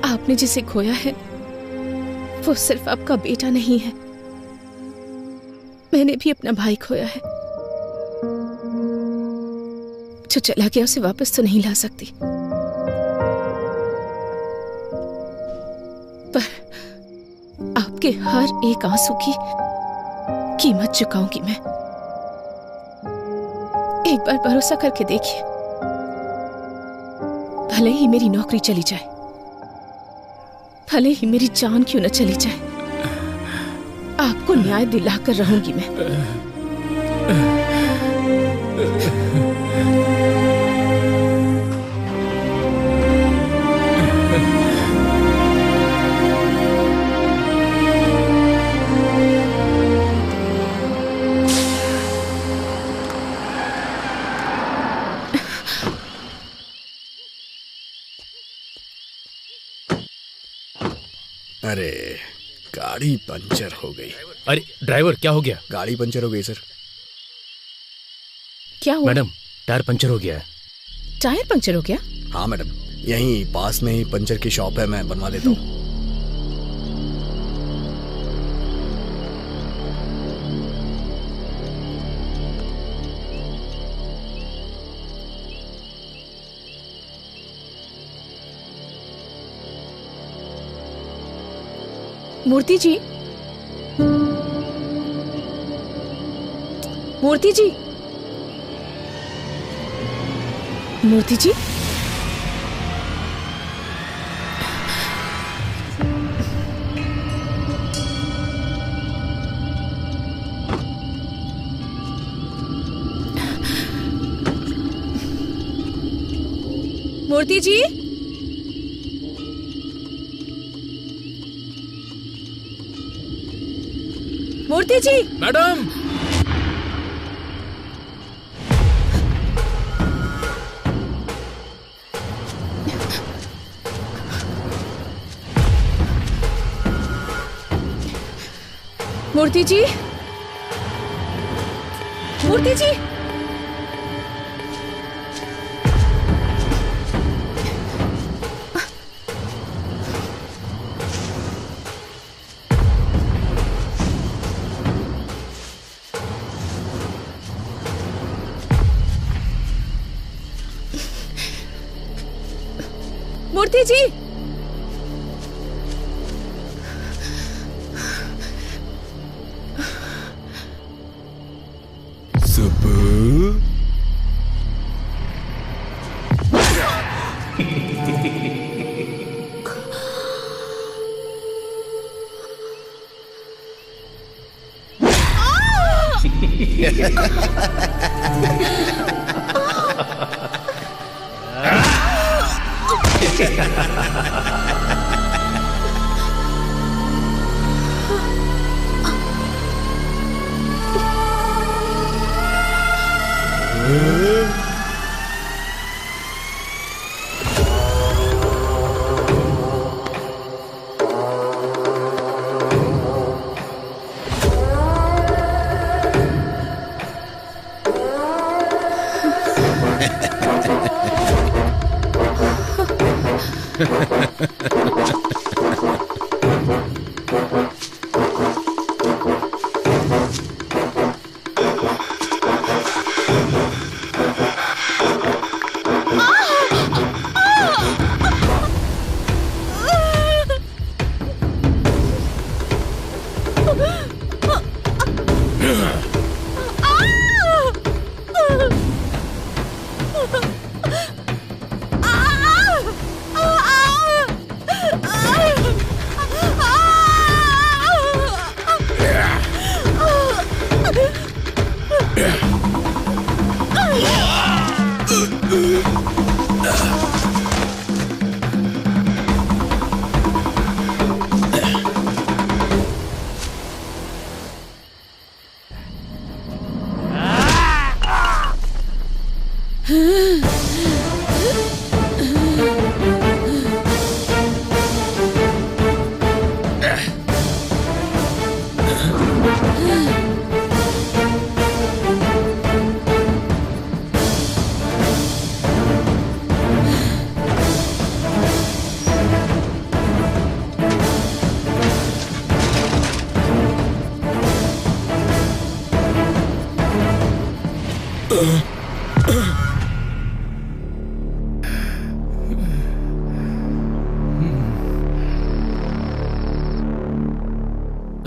आपने जिसे खोया है वो सिर्फ आपका बेटा नहीं है, मैंने भी अपना भाई खोया है। जो चला गया उसे वापस तो नहीं ला सकती, पर आपके हर एक आंसू की कीमत चुकाऊंगी मैं। एक बार भरोसा करके देखिए, भले ही मेरी नौकरी चली जाए, भले ही मेरी जान क्यों न चली जाए, आपको न्याय दिलाकर रहूंगी मैं। गाड़ी पंचर हो गई। अरे ड्राइवर, क्या हो गया? गाड़ी पंचर हो गई सर। क्या हुआ? मैडम, टायर पंचर हो गया है। टायर पंचर हो गया? हाँ मैडम, यहीं पास में ही पंचर की शॉप है, मैं बनवा देता हूँ। मूर्ति जी, मूर्ति जी, मूर्ति जी, मूर्ति जी, मूर्ति जी। मैडम, मूर्ति जी, मूर्ति जी, मूर्ति जी,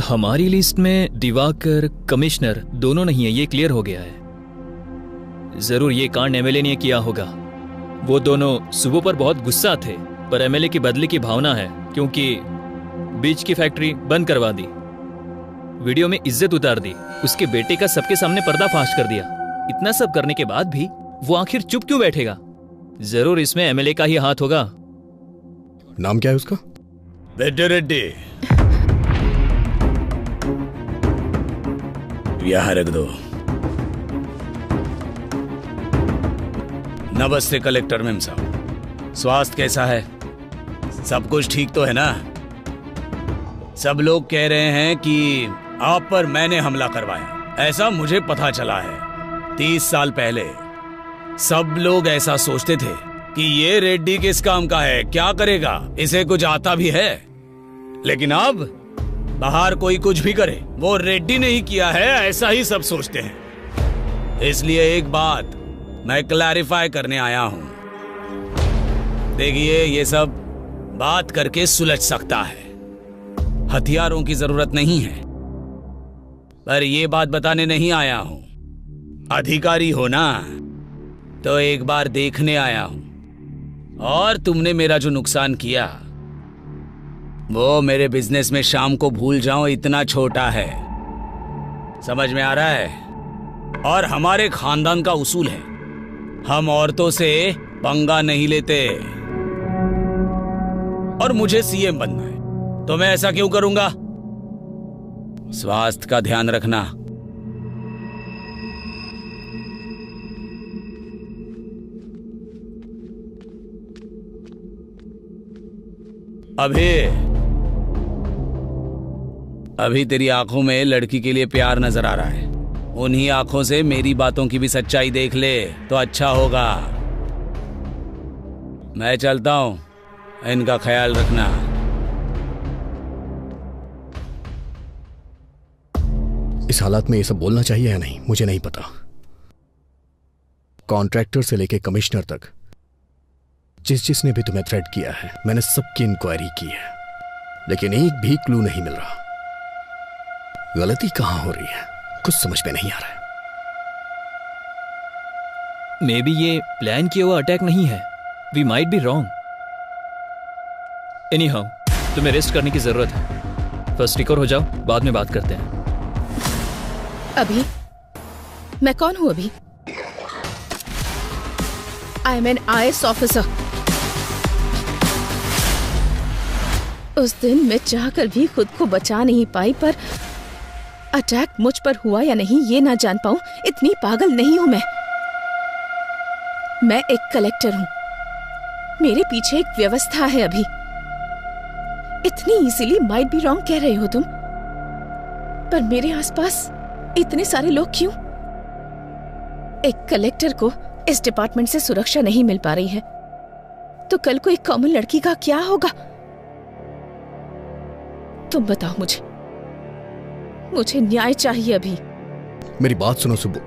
हमारी लिस्ट में दिवाकर, कमिश्नर दोनों नहीं है, ये क्लियर हो गया है। जरूर ये कांड एमएलए ने किया होगा। वो दोनों सुबह पर बहुत गुस्सा थे, पर एमएलए की बदले की भावना है, क्योंकि बीज की फैक्ट्री बंद करवा दी, वीडियो में इज्जत उतार दी, उसके बेटे का सबके सामने पर्दाफाश कर दिया। इतना सब करने के बाद भी वो आखिर चुप क्यों बैठेगा? जरूर इसमें एमएलए का ही हाथ होगा। नाम क्या है उसका? बेटे रेड्डी, यहाँ रख दो। नमस्ते कलेक्टर मैम साहब, स्वास्थ्य कैसा है? सब कुछ ठीक तो है ना? सब लोग कह रहे हैं कि आप पर मैंने हमला करवाया। ऐसा मुझे पता चला है। 30 साल पहले सब लोग ऐसा सोचते थे कि ये रेड्डी किस काम का है, क्या करेगा, इसे कुछ आता भी है। लेकिन अब बाहर कोई कुछ भी करे, वो रेड्डी ने ही किया है, ऐसा ही सब सोचते हैं। इसलिए एक बात मैं क्लैरिफाई करने आया हूं। देखिए, ये सब बात करके सुलझ सकता है, हथियारों की जरूरत नहीं है। पर ये बात बताने नहीं आया हूं। अधिकारी हो ना, तो एक बार देखने आया हूं। और तुमने मेरा जो नुकसान किया वो मेरे बिजनेस में शाम को भूल जाओ इतना छोटा है। समझ में आ रहा है? और हमारे खानदान का उसूल है, हम औरतों से पंगा नहीं लेते। और मुझे सीएम बनना है, तो मैं ऐसा क्यों करूंगा? स्वास्थ्य का ध्यान रखना। अभी तेरी आंखों में लड़की के लिए प्यार नजर आ रहा है। उन्हीं आंखों से मेरी बातों की भी सच्चाई देख ले तो अच्छा होगा। मैं चलता हूं, इनका ख्याल रखना। इस हालात में ये सब बोलना चाहिए या नहीं मुझे नहीं पता। कॉन्ट्रैक्टर से लेके कमिश्नर तक जिसने भी तुम्हें थ्रेट किया है, मैंने सबकी इंक्वायरी की है, लेकिन एक भी क्लू नहीं मिल रहा। गलती कहां हो रही है कुछ समझ में नहीं आ रहा है। मे बी ये प्लान किया हुआ अटैक नहीं है। We might be wrong. Anyhow, तुम्हें रेस्ट करने की जरूरत है। फर्स्ट रिकवर हो जाओ, बाद में बात करते हैं। अभी मैं कौन हूं? अभी I am an IAS officer. उस दिन मैं चाहकर भी खुद को बचा नहीं पाई, पर अटैक मुझ पर हुआ या नहीं ये ना जान पाऊं, इतनी पागल नहीं हूं मैं एक कलेक्टर हूं। मेरे पीछे एक व्यवस्था है। अभी इतनी इजीली माइट बी रॉन्ग कह रहे हो तुम, पर मेरे आसपास इतने सारे लोग क्यों? एक कलेक्टर को इस डिपार्टमेंट से सुरक्षा नहीं मिल पा रही है, तो कल को एक कॉमन लड़की का क्या होगा? तुम बताओ मुझे न्याय चाहिए। अभी मेरी बात सुनो सुब्बू।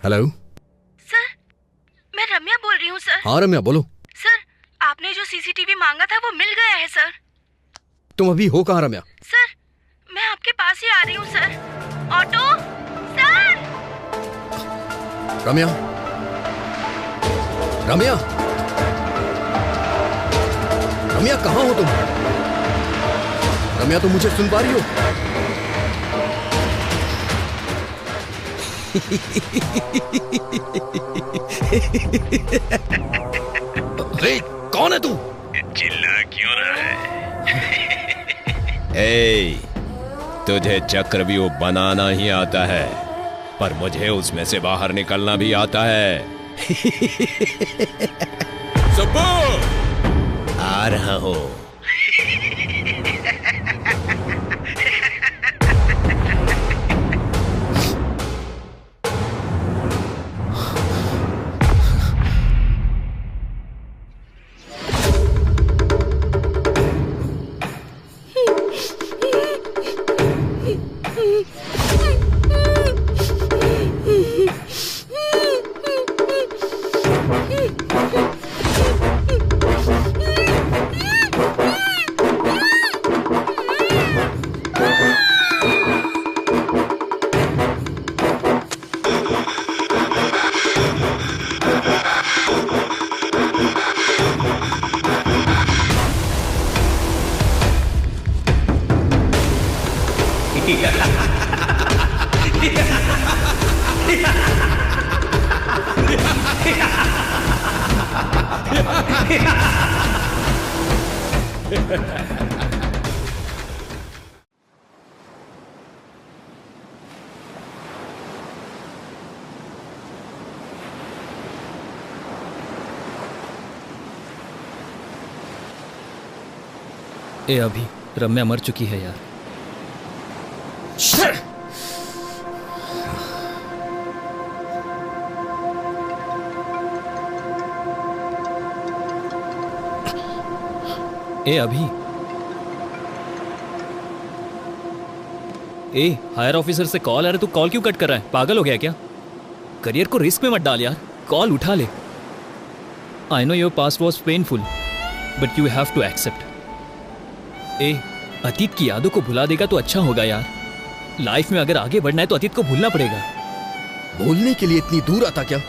हेलो सर, मैं रम्या बोल रही हूँ सर। हाँ रम्या बोलो। सर, आपने जो CCTV मांगा था वो मिल गया है सर। तुम अभी हो कहाँ रम्या? सर, मैं आपके पास ही आ रही हूँ sir. Auto sir. Ramya, Ramya, Ramya कहाँ हो तुम? रम्या तुम मुझे सुन पा रही हो? अरे कौन है तू? चिल्ला क्यों रहा है? ए, तुझे चक्रव्यूह बनाना ही आता है, पर मुझे उसमें से बाहर निकलना भी आता है। सुब्बू, आ रहा हूं। ए अभी रम्या मर चुकी है यार। ए अभी, ए हायर ऑफिसर से कॉल आ रहा है, तू कॉल क्यों कट कर रहा है? पागल हो गया क्या? करियर को रिस्क में मत डाल यार, कॉल उठा ले। I know your past was painful but you have to accept. ए अतीत की यादों को भुला देगा तो अच्छा होगा यार। लाइफ में अगर आगे बढ़ना है तो अतीत को भूलना पड़ेगा। भूलने के लिए इतनी दूर आता क्या?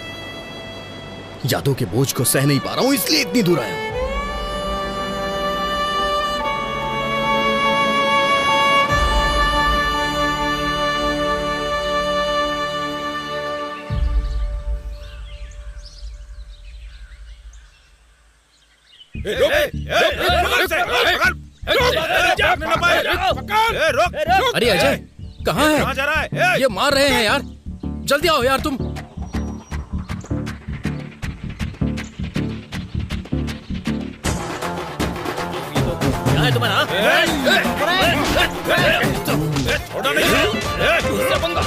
यादों के बोझ को सह नहीं पा रहा हूं इसलिए इतनी दूर आया हूं। अरे अजय कहाँ है? कहाँ जा रहा है? ये मार रहे हैं यार, जल्दी आओ यार तुम। क्या है तुम्हारा? छोड़ो नहीं, उससे पंगा।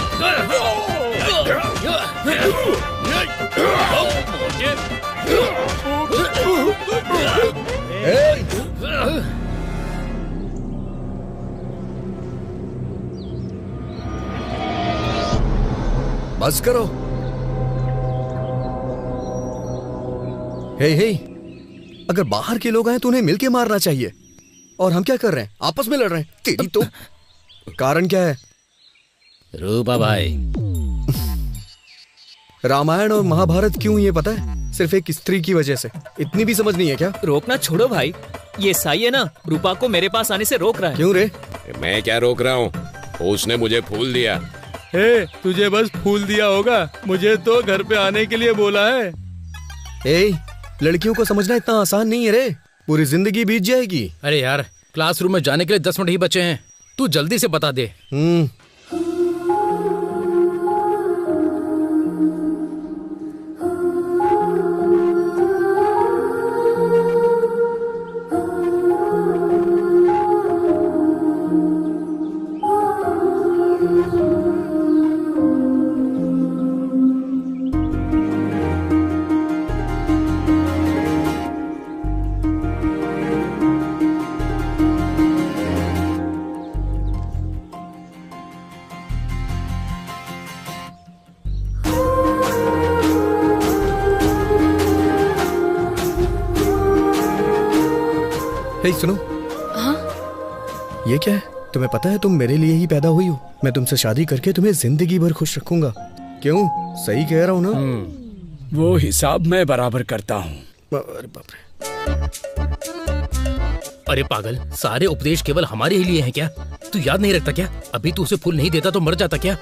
बस करो। हे हे, अगर बाहर के लोग आए तो उन्हें मिलके मारना चाहिए, और हम क्या कर रहे हैं? आपस में लड़ रहे हैं। तेरी तो कारण क्या है? रूपा भाई, रामायण और महाभारत क्यों ये पता है? सिर्फ एक स्त्री की वजह से। इतनी भी समझ नहीं है क्या? रोकना छोड़ो भाई, ये साई है ना, रूपा को मेरे पास आने से रोक रहा है। क्यों रे? मैं क्या रोक रहा हूँ, उसने मुझे फूल दिया। हे, तुझे बस फूल दिया होगा, मुझे तो घर पे आने के लिए बोला है। ए, लड़कियों को समझना इतना आसान नहीं है रे, पूरी जिंदगी बीत जाएगी। अरे यार, क्लासरूम में जाने के लिए 10 मिनट ही बचे हैं, तू जल्दी से बता दे। हे सुनो। हाँ? ये क्या है? तुम्हें पता है तुम मेरे लिए ही पैदा हुई हो। मैं तुमसे शादी करके तुम्हें जिंदगी भर खुश रखूंगा। क्यों? सही कह रहा हूँ ना? वो हिसाब मैं बराबर करता हूँ। अरे बाप रे। अरे पागल, सारे उपदेश केवल हमारे ही लिए हैं क्या? तू याद नहीं रखता क्या? अभी तू उसे फूल नहीं देता तो मर जाता क्या?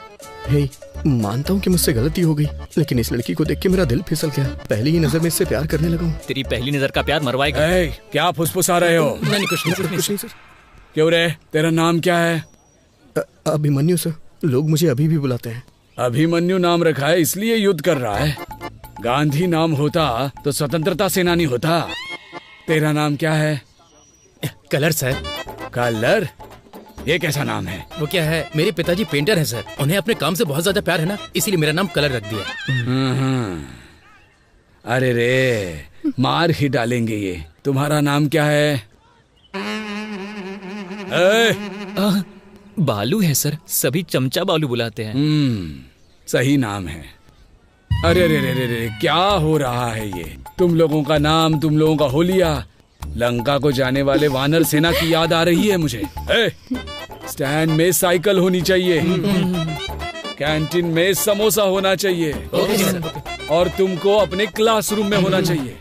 हे, मानता हूँ कि मुझसे गलती हो गई, लेकिन इस लड़की को देख के मेरा दिल फिसल गया। पहली ही नजर में इससे प्यार करने लगा हूँ। तेरी पहली नजर का प्यार मरवाएगा। क्या फुसफुसा रहे हो? नहीं, कुछ नहीं सर। क्यों रे, तेरा नाम क्या है? अभिमन्यु सर, लोग मुझे अभी भी बुलाते हैं। अभिमन्यु नाम रखा है इसलिए युद्ध कर रहा है। गांधी नाम होता तो स्वतंत्रता सेनानी होता। तेरा नाम क्या है? Colour sir. कलर? ये कैसा नाम है? वो क्या है, मेरे पिताजी पेंटर हैं सर, उन्हें अपने काम से बहुत ज्यादा प्यार है ना, इसीलिए मेरा नाम कलर रख दिया। अरे रे, मार ही डालेंगे ये। तुम्हारा नाम क्या है? बालू है सर, सभी चमचा बालू बुलाते हैं। सही नाम है। अरे रे रे रे रे, क्या हो रहा है ये? तुम लोगों का नाम, तुम लोगों का होलिया, लंका को जाने वाले वानर सेना की याद आ रही है मुझे। स्टैंड में साइकिल होनी चाहिए, कैंटीन में समोसा होना चाहिए, और तुमको अपने क्लासरूम में होना चाहिए।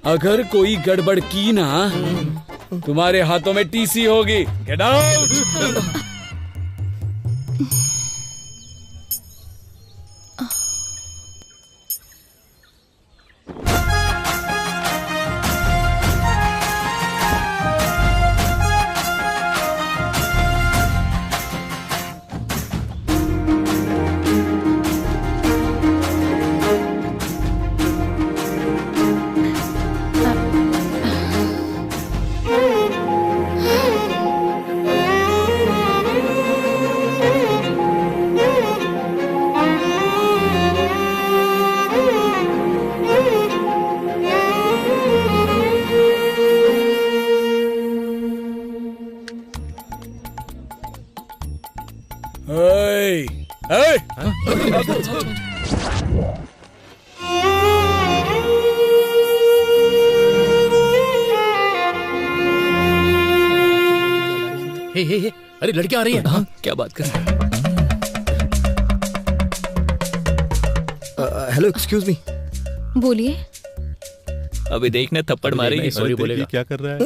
अगर कोई गड़बड़ की ना, तुम्हारे हाथों में टीसी होगी। Get out. हे, अरे लड़कियां आ रही हैं। हाँ, क्या बात कर रहे हैं? Hello, excuse me. बोलिए। अभी देखना थप्पड़ मारेगी। सॉरी बोलेगा। क्या कर रहा है?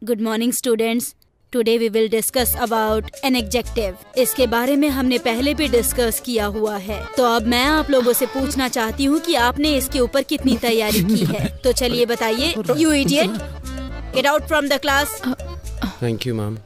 Good morning students. Today we will discuss about an adjective. इसके बारे में हमने पहले भी डिस्कस किया हुआ है, तो अब मैं आप लोगों से पूछना चाहती हूँ कि आपने इसके ऊपर कितनी तैयारी की है। तो चलिए बताइए। You idiot, get out from the class. Thank you ma'am.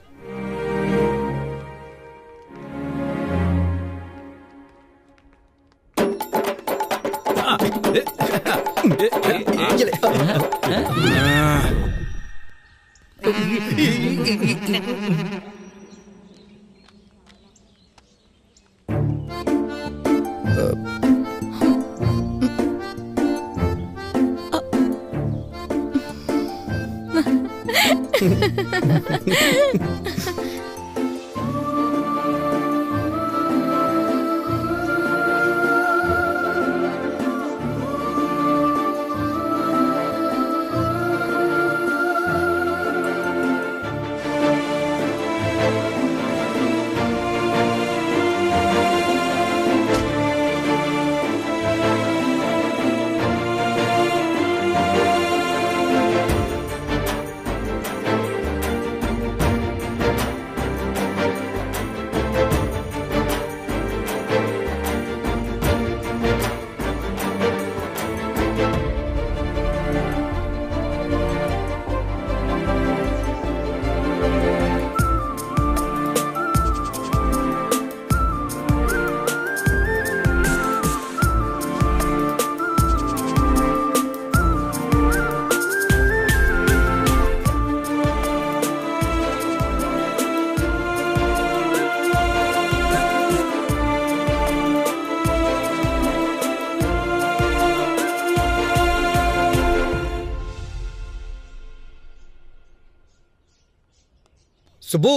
Subbu.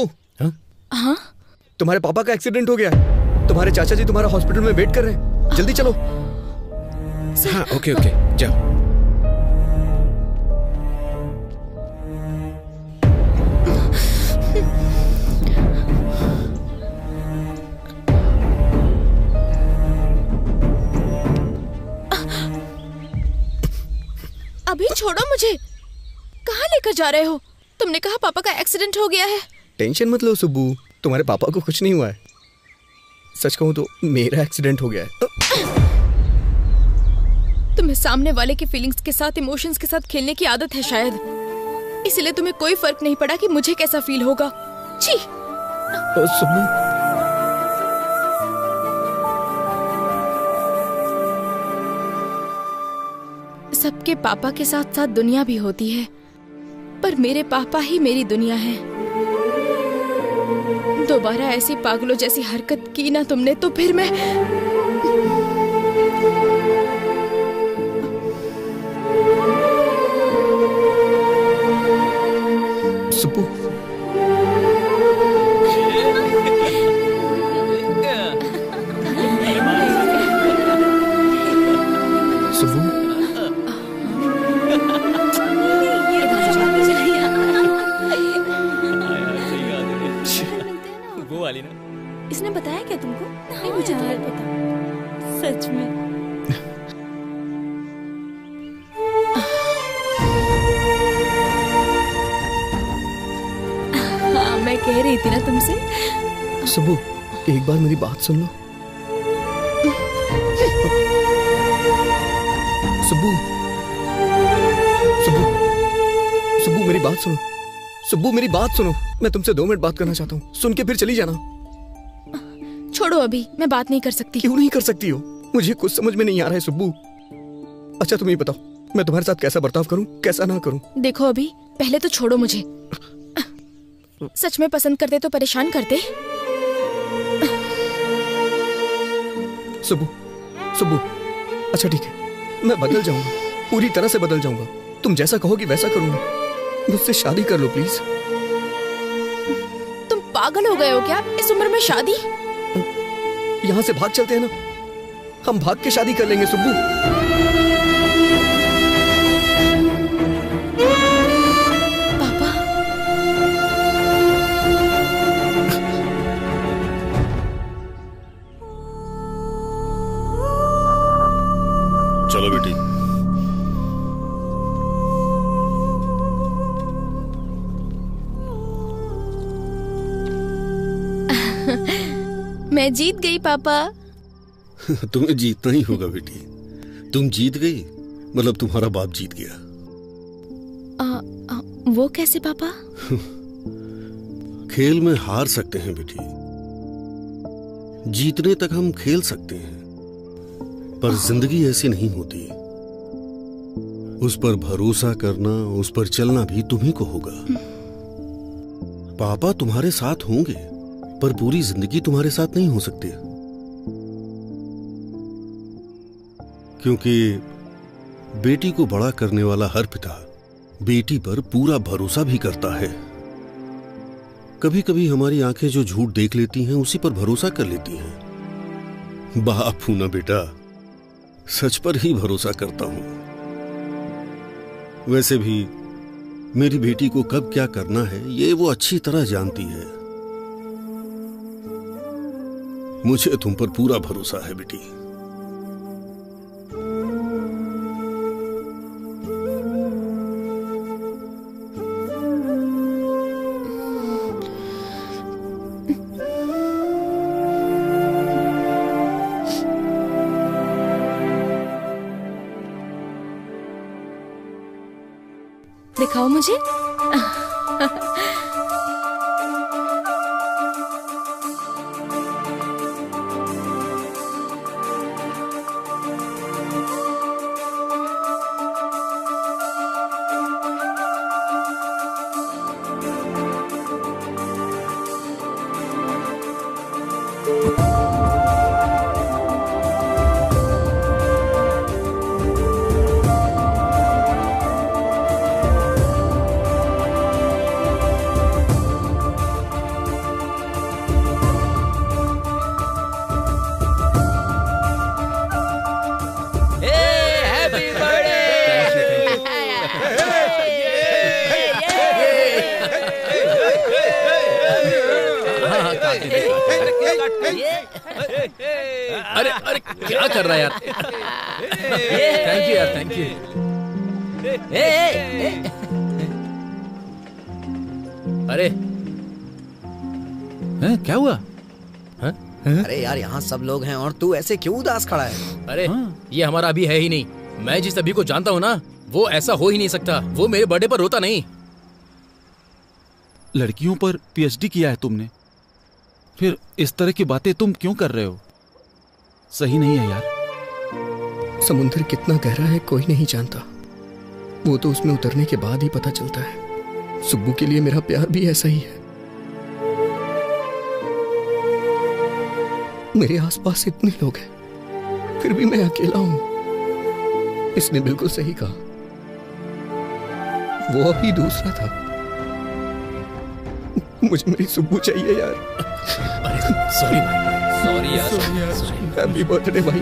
हाँ? तुम्हारे पापा का एक्सीडेंट हो गया है। तुम्हारे चाचा जी तुम्हारा हॉस्पिटल में वेट कर रहे हैं। जल्दी चलो। हाँ, ओके ओके, जाओ। अभी छोड़ो मुझे। कहाँ लेकर जा रहे हो? तुमने कहा पापा का एक्सीडेंट हो गया है। टेंशन मत लो सुब्बू, तुम्हारे पापा को कुछ नहीं हुआ है। सच कहूं तो मेरा एक्सीडेंट हो गया है। तुम्हें सामने वाले की फीलिंग्स के साथ, इमोशंस के साथ खेलने की आदत है शायद, इसलिए तुम्हें कोई फर्क नहीं पड़ा कि मुझे कैसा फील होगा। छी। सुब्बू, सबके पापा के साथ साथ दुनिया भी होती है, पर मेरे पापा ही मेरी दुनिया है। दोबारा ऐसी पागलों जैसी हरकत की ना तुमने तो फिर मैं सुब्बू। सुब्बू, वो वाली ना। इसने बताया क्या तुमको? नहीं, मुझे तो नहीं पता सच में। हाँ, मैं कह रही थी ना तुमसे। सुब्बू, एक बार मेरी बात सुन लो। सुब्बू, सुब्बू, सुब्बू मेरी बात सुनो। सुब्बू मेरी बात सुनो, मैं तुमसे 2 मिनट बात करना चाहता हूँ। सुन के फिर चली जाना। छोड़ो, अभी मैं बात नहीं कर सकती। क्यों नहीं कर सकती हो? मुझे कुछ समझ में नहीं आ रहा है सुब्बू। अच्छा तुम ये बताओ, मैं तुम्हारे साथ कैसा बर्ताव करूं, कैसा ना करूं? देखो अभी, पहले तो छोड़ो मुझे। सच में पसंद करते तो परेशान करते। सुब्बू, सुब्बू, अच्छा ठीक है, मैं बदल जाऊंगा, पूरी तरह से बदल जाऊंगा। तुम जैसा कहोगी वैसा करूंगा। मुझसे शादी कर लो प्लीज। तुम पागल हो गए हो क्या? इस उम्र में शादी? यहाँ से भाग चलते हैं ना, हम भाग के शादी कर लेंगे सुब्बू। चलो बेटी। मैं जीत गई पापा। तुम्हें जीतना ही होगा बेटी। तुम जीत गई मतलब तुम्हारा बाप जीत गया। वो कैसे पापा? खेल में हार सकते हैं बेटी, जीतने तक हम खेल सकते हैं, पर जिंदगी ऐसी नहीं होती। उस पर भरोसा करना, उस पर चलना भी तुम्ही को होगा। पापा तुम्हारे साथ होंगे, पर पूरी जिंदगी तुम्हारे साथ नहीं हो सकते, क्योंकि बेटी को बड़ा करने वाला हर पिता बेटी पर पूरा भरोसा भी करता है। कभी कभी हमारी आंखें जो झूठ देख लेती हैं उसी पर भरोसा कर लेती हैं। बाप हूं ना बेटा, सच पर ही भरोसा करता हूं। वैसे भी मेरी बेटी को कब क्या करना है ये वो अच्छी तरह जानती है। मुझे तुम पर पूरा भरोसा है बेटी। दिखाओ मुझे। अरे अरे क्या कर रहा है यार? थैंक यू यार, थैंक यू। अरे क्या हुआ? अरे यार यहाँ सब लोग हैं और तू ऐसे क्यों उदास खड़ा है? अरे ये हमारा अभी है ही नहीं। मैं जिस अभी को जानता हूँ ना वो ऐसा हो ही नहीं सकता। वो मेरे बर्थडे पर रोता नहीं। लड़कियों पर पीएचडी किया है तुमने, फिर इस तरह की बातें तुम क्यों कर रहे हो? सही नहीं है यार। समुद्र कितना गहरा है कोई नहीं जानता, वो तो उसमें उतरने के बाद ही पता चलता है। सुब्बू के लिए मेरा प्यार भी ऐसा ही है। मेरे आसपास इतने लोग हैं फिर भी मैं अकेला हूं। इसने बिल्कुल सही कहा, वो अभी दूसरा था। मुझे मेरी सुब्बू चाहिए यार। सॉरी भाई, सॉरी यार, हैप्पी बर्थडे भाई।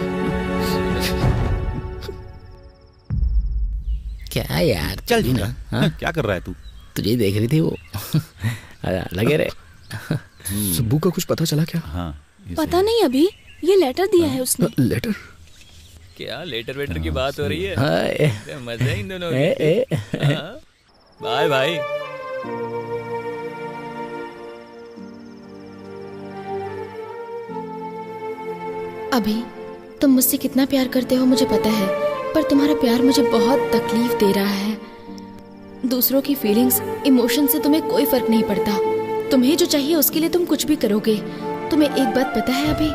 क्या यार, चल जी ना। क्या कर रहा है तू? तुझे देख रही थी वो। लगे रे। सुब्बू का कुछ पता चला क्या? हाँ, पता नहीं, अभी ये लेटर दिया है उसने। लेटर? क्या लेटर वेटर की बात हो रही है? मजा है इन दोनों की। बाय भाई। अभी तुम मुझसे कितना प्यार करते हो मुझे पता है, पर तुम्हारा प्यार मुझे बहुत तकलीफ दे रहा है। दूसरों की फीलिंग्स, इमोशन से तुम्हें कोई फर्क नहीं पड़ता। तुम्हें जो चाहिए उसके लिए तुम कुछ भी करोगे। तुम्हें एक बात पता है अभी,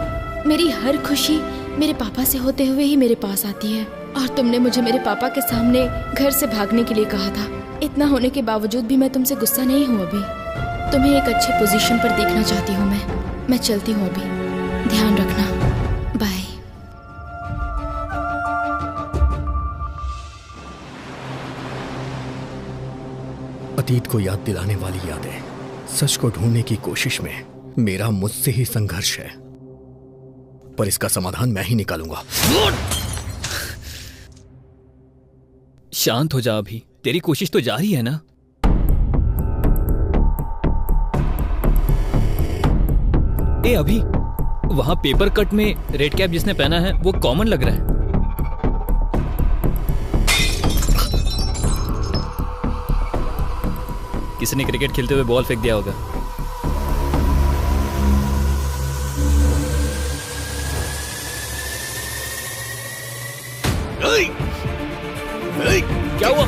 मेरी हर खुशी मेरे पापा से होते हुए ही मेरे पास आती है। और तुमने मुझे मेरे पापा के सामने घर से भागने के लिए कहा था। इतना होने के बावजूद भी मैं तुमसे गुस्सा नहीं हूँ अभी। तुम्हें एक अच्छी पोजीशन पर देखना चाहती हूँ मैं चलती हूँ अभी। ध्यान रखना। बाय। अतीत को याद दिलाने वाली यादें, सच को ढूंढने की कोशिश में मेरा मुझसे ही संघर्ष है, पर इसका समाधान मैं ही निकालूंगा। शांत हो जा अभी, तेरी कोशिश तो जारी है ना। ए अभी, वहां पेपर कट में रेड कैप जिसने पहना है वो कॉमन लग रहा है। किसी ने क्रिकेट खेलते हुए बॉल फेंक दिया होगा। क्या हुआ?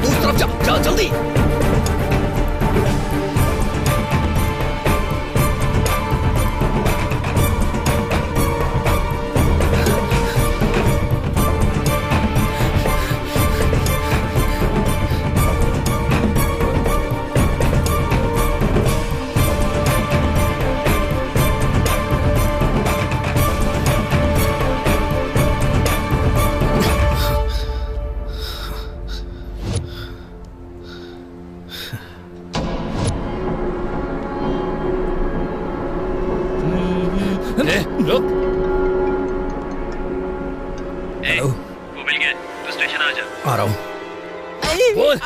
दूसरी तरफ जा जल्दी। वो मिल गया, तो स्टेशन आ जा। आ रहा हूँ। बोल।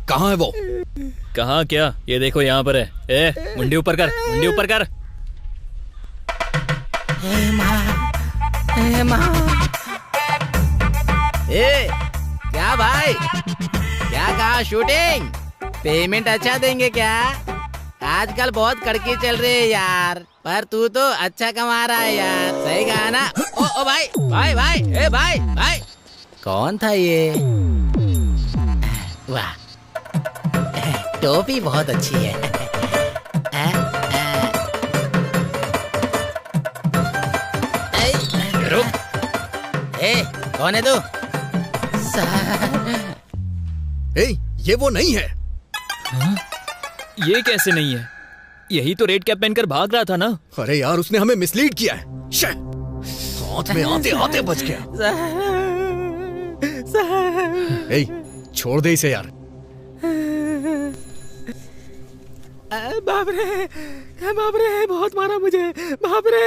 कहाँ है वो? कहाँ क्या? ये देखो यहाँ पर है। ए मुंडी ऊपर कर, मुंडी ऊपर कर। ए, क्या भाई, क्या कहा शूटिंग? पेमेंट अच्छा देंगे क्या? आजकल बहुत कड़की चल रही है यार, पर तू तो अच्छा कमा रहा है यार। सही कहा ना? ओ भाई भाई भाई, ए भाई भाई, कौन था ये? वाह, टोपी बहुत अच्छी है। ए, कौन है तू? ए, ये वो नहीं है। हाँ? ये कैसे नहीं है? यही तो रेड कैप पहनकर भाग रहा था ना। अरे यार, उसने हमें मिसलीड किया है। हाथ में आते आते बच गया। ए, छोड़ दे इसे यार। बाप रे, बहुत मारा मुझे। बाप रे।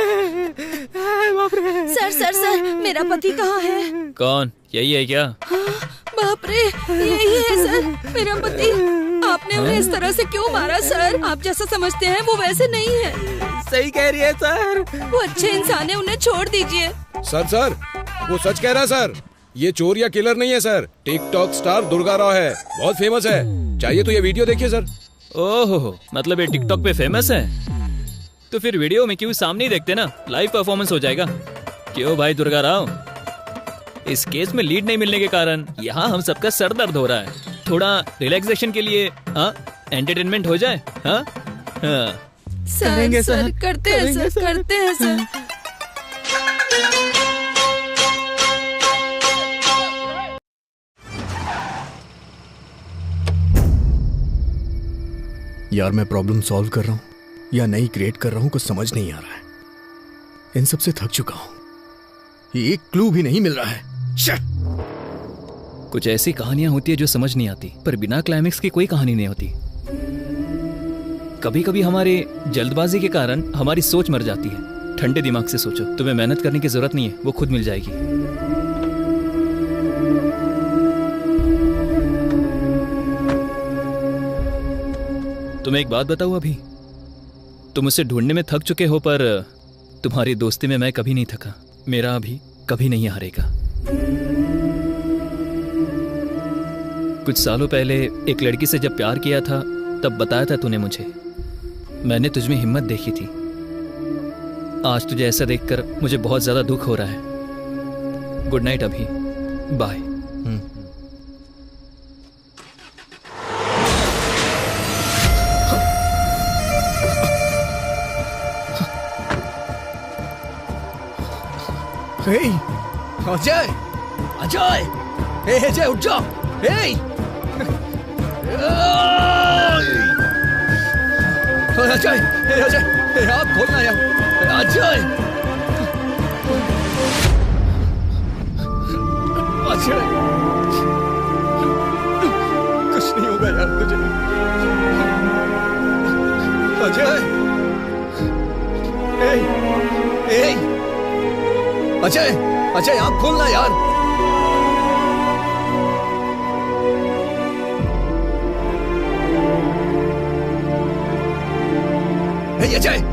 सर, मेरा पति कहाँ है? कौन? यही है क्या? बाप रे, यही है सर, मेरा पति। आपने उन्हें इस तरह से क्यों मारा सर? आप जैसा समझते हैं वो वैसे नहीं है। सही कह रही है सर। वो अच्छे इंसान है, उन्हें छोड़ दीजिए। सर, वो सच कह रहा है सर। ये चोर या किलर नहीं है sir, TikTok star Durga Rao है, बहुत फेमस है। चाहिए तो ये वीडियो देखिए सर। ओहो, मतलब ये टिकटॉक पे फेमस है? तो फिर वीडियो में क्यों सामने ही देखते ना, लाइव परफॉर्मेंस हो जाएगा। क्यों भाई दुर्गा राव? इस केस में लीड नहीं मिलने के कारण यहाँ हम सबका सर दर्द हो रहा है। थोड़ा रिलैक्सेशन के लिए एंटरटेनमेंट हो जाए। सर, करते हैं सर। यार, मैं प्रॉब्लम सॉल्व कर रहा हूँ या नई क्रिएट कर रहा हूँ, कुछ समझ नहीं आ रहा है। इन सब से थक चुका हूँ। एक क्लू भी नहीं मिल रहा है। कुछ ऐसी कहानियां होती है जो समझ नहीं आती, पर बिना क्लाइमेक्स की कोई कहानी नहीं होती। कभी कभी हमारे जल्दबाजी के कारण हमारी सोच मर जाती है। ठंडे दिमाग से सोचो, तुम्हें मेहनत करने की जरूरत नहीं है, वो खुद मिल जाएगी। तुम्हें एक बात बताऊं अभी, तुम मुझसे ढूंढने में थक चुके हो, पर तुम्हारी दोस्ती में मैं कभी नहीं थका। मेरा अभी कभी नहीं हारेगा। कुछ सालों पहले एक लड़की से जब प्यार किया था तब बताया था तूने मुझे। मैंने तुझमें हिम्मत देखी थी। आज तुझे ऐसा देखकर मुझे बहुत ज्यादा दुख हो रहा है। गुड नाइट अभी, बाय। हे अजय, अजय, हे अजय उठ जाओ। हे अजय, हे अजय, हे आँख खोलना यार। अजय, अजय, कुछ नहीं होगा यार तुझे। अजय, हे, हे, अजय, अजय आँख खोलना यार। हे अजय,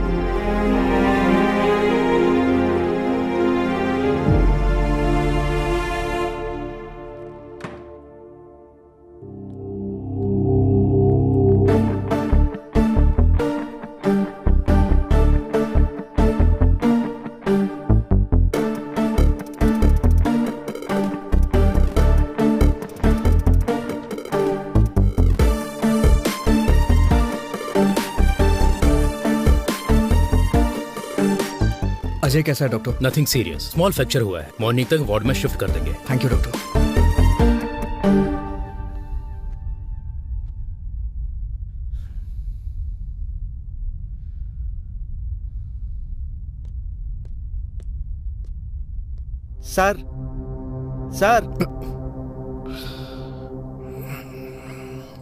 अजय कैसा है doctor? Nothing serious, small fracture हुआ है। मॉर्निंग तक वार्ड में शिफ्ट कर देंगे। Thank you doctor. Sir, sir,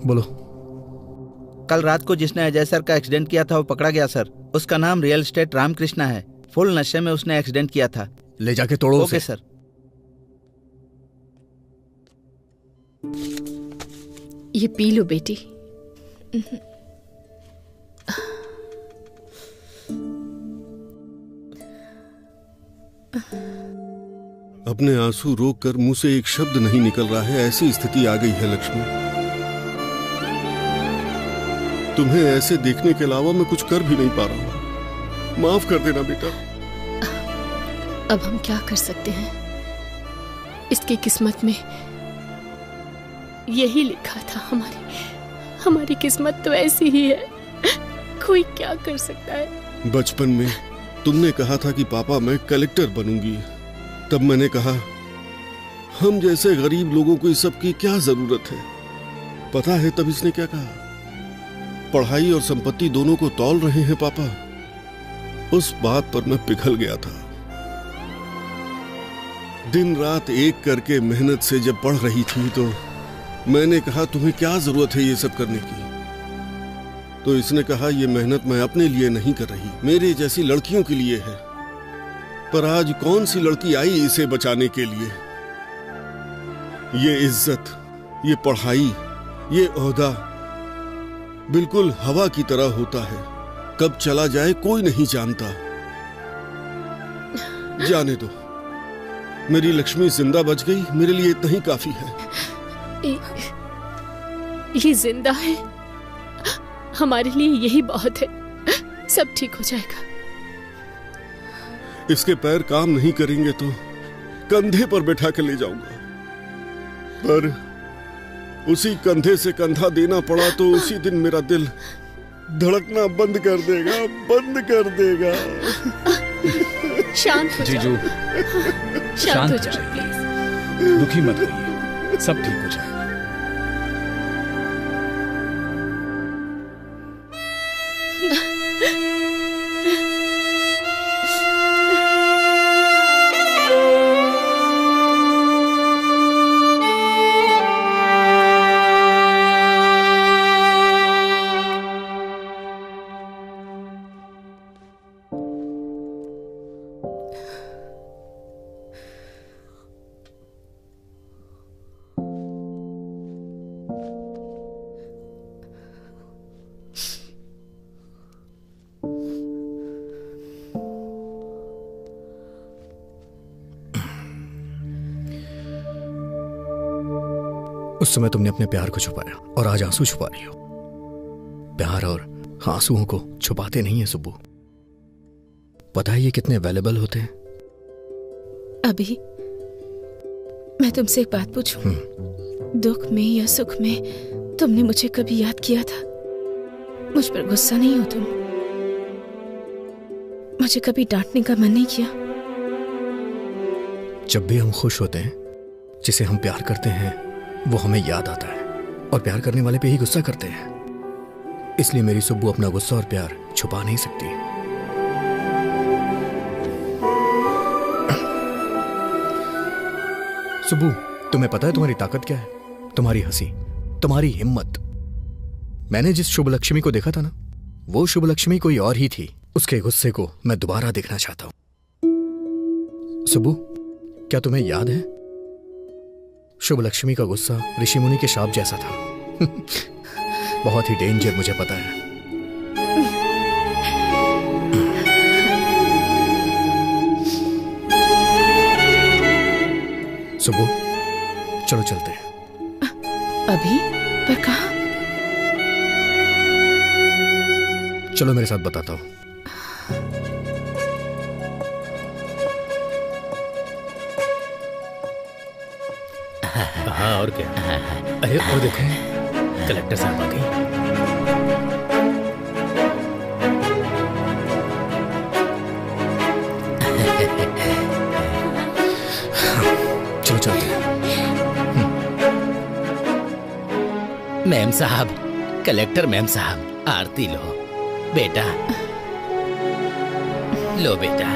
बोलो। कल रात को जिसने अजय सर का एक्सीडेंट किया था वो पकड़ा गया सर। उसका नाम रियल एस्टेट रामकृष्णा है। फुल नशे में उसने एक्सीडेंट किया था। ले जाके तोड़ो ओके सर। ये पी लो बेटी। अपने आंसू रोक कर मुंह से एक शब्द नहीं निकल रहा है, ऐसी स्थिति आ गई है लक्ष्मी। तुम्हें ऐसे देखने के अलावा मैं कुछ कर भी नहीं पा रहा हूं। माफ कर देना बेटा। अब हम क्या कर सकते हैं? इसकी किस्मत में यही लिखा था। हमारी किस्मत तो ऐसी ही है। कोई क्या कर सकता है? बचपन में तुमने कहा था कि पापा मैं कलेक्टर बनूंगी। तब मैंने कहा हम जैसे गरीब लोगों को इस सब की क्या जरूरत है। पता है तब इसने क्या कहा? पढ़ाई और संपत्ति दोनों को तौल रहे हैं पापा। उस बात पर मैं पिघल गया था। दिन रात एक करके मेहनत से जब पढ़ रही थी तो मैंने कहा तुम्हें क्या जरूरत है ये सब करने की। तो इसने कहा ये मेहनत मैं अपने लिए नहीं कर रही, मेरे जैसी लड़कियों के लिए है। पर आज कौन सी लड़की आई इसे बचाने के लिए? ये इज्जत, ये पढ़ाई, ये ओहदा बिल्कुल हवा की तरह होता है। कब चला जाए कोई नहीं जानता। जाने दो, मेरी लक्ष्मी जिंदा बच गई, मेरे लिए इतना ही काफी है। ये जिंदा है, हमारे लिए यही बहुत है। सब ठीक हो जाएगा। इसके पैर काम नहीं करेंगे तो कंधे पर बैठा कर ले जाऊंगा। पर उसी कंधे से कंधा देना पड़ा तो उसी दिन मेरा दिल धड़कना बंद कर देगा, बंद कर देगा। शांत हो जीजू, शांत हो जाओ प्लीज। दुखी मत होइए, सब ठीक हो जाएगा। उस समय तुमने अपने प्यार को छुपाया और आज आंसू छुपा रही हो। प्यार और आंसुओं को छुपाते नहीं है सुब्बू। पता है ये कितने वैल्यूएबल होते हैं? अभी मैं तुमसे एक बात पूछूं? दुख में या सुख में तुमने मुझे कभी याद किया था? मुझ पर गुस्सा नहीं हो तुम? मुझे कभी डांटने का मन नहीं किया? जब भी हम खुश होते हैं, जिसे हम प्यार करते हैं वो हमें याद आता है, और प्यार करने वाले पे ही गुस्सा करते हैं। इसलिए मेरी सुब्बू अपना गुस्सा और प्यार छुपा नहीं सकती। सुब्बू, तुम्हें पता है तुम्हारी ताकत क्या है? तुम्हारी हंसी, तुम्हारी हिम्मत। मैंने जिस शुभ लक्ष्मी को देखा था ना, वो शुभ लक्ष्मी कोई और ही थी। उसके गुस्से को मैं दोबारा देखना चाहता हूं। सुब्बू, क्या तुम्हें याद है शुभ लक्ष्मी का गुस्सा ऋषि मुनि के शाप जैसा था। बहुत ही डेंजर, मुझे पता है। सुब्बू, चलो चलते हैं। अभी? पर कहाँ? चलो मेरे साथ, बताता हूं। हाँ, और क्या? अरे और देखो, कलेक्टर साहब आ गई। चलो चलते हैं। मैम साहब, कलेक्टर मैम साहब, आरती लो। बेटा लो बेटा,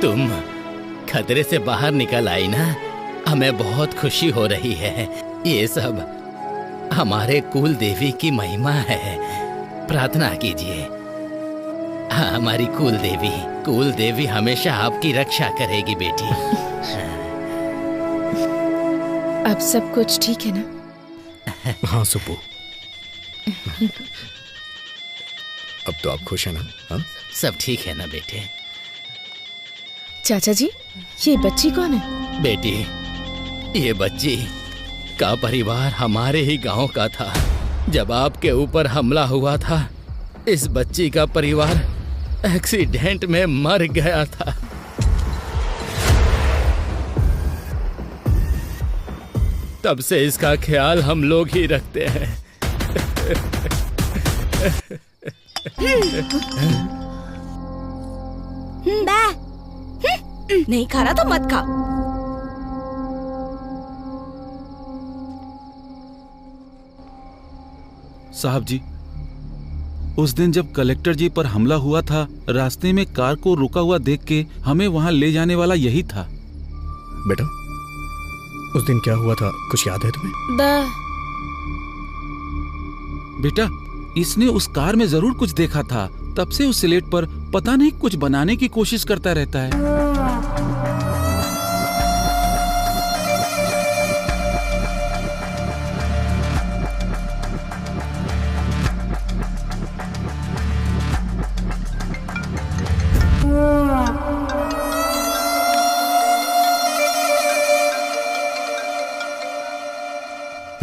तुम खतरे से बाहर निकल आई ना, हमें बहुत खुशी हो रही है। ये सब हमारे कुल देवी की महिमा है। प्रार्थना कीजिए। हाँ, हमारी कुल देवी हमेशा आपकी रक्षा करेगी बेटी। अब सब कुछ ठीक है ना? हाँ सुब्बू, अब तो आप खुश हैं ना? हाँ? सब ठीक है ना बेटे? चाचा जी, ये बच्ची कौन है? बेटी, ये बच्ची का परिवार हमारे ही गांव का था। जब आपके ऊपर हमला हुआ था, इस बच्ची का परिवार एक्सीडेंट में मर गया था। तब से इसका ख्याल हम लोग ही रखते हैं। नहीं खा रहा तो मत खा। साहब जी, उस दिन जब कलेक्टर जी पर हमला हुआ था, रास्ते में कार को रुका हुआ देख के हमें वहां ले जाने वाला यही था। बेटा, उस दिन क्या हुआ था, कुछ याद है तुम्हें? बेटा, इसने उस कार में जरूर कुछ देखा था। तब से उस स्लेट पर पता नहीं कुछ बनाने की कोशिश करता रहता है।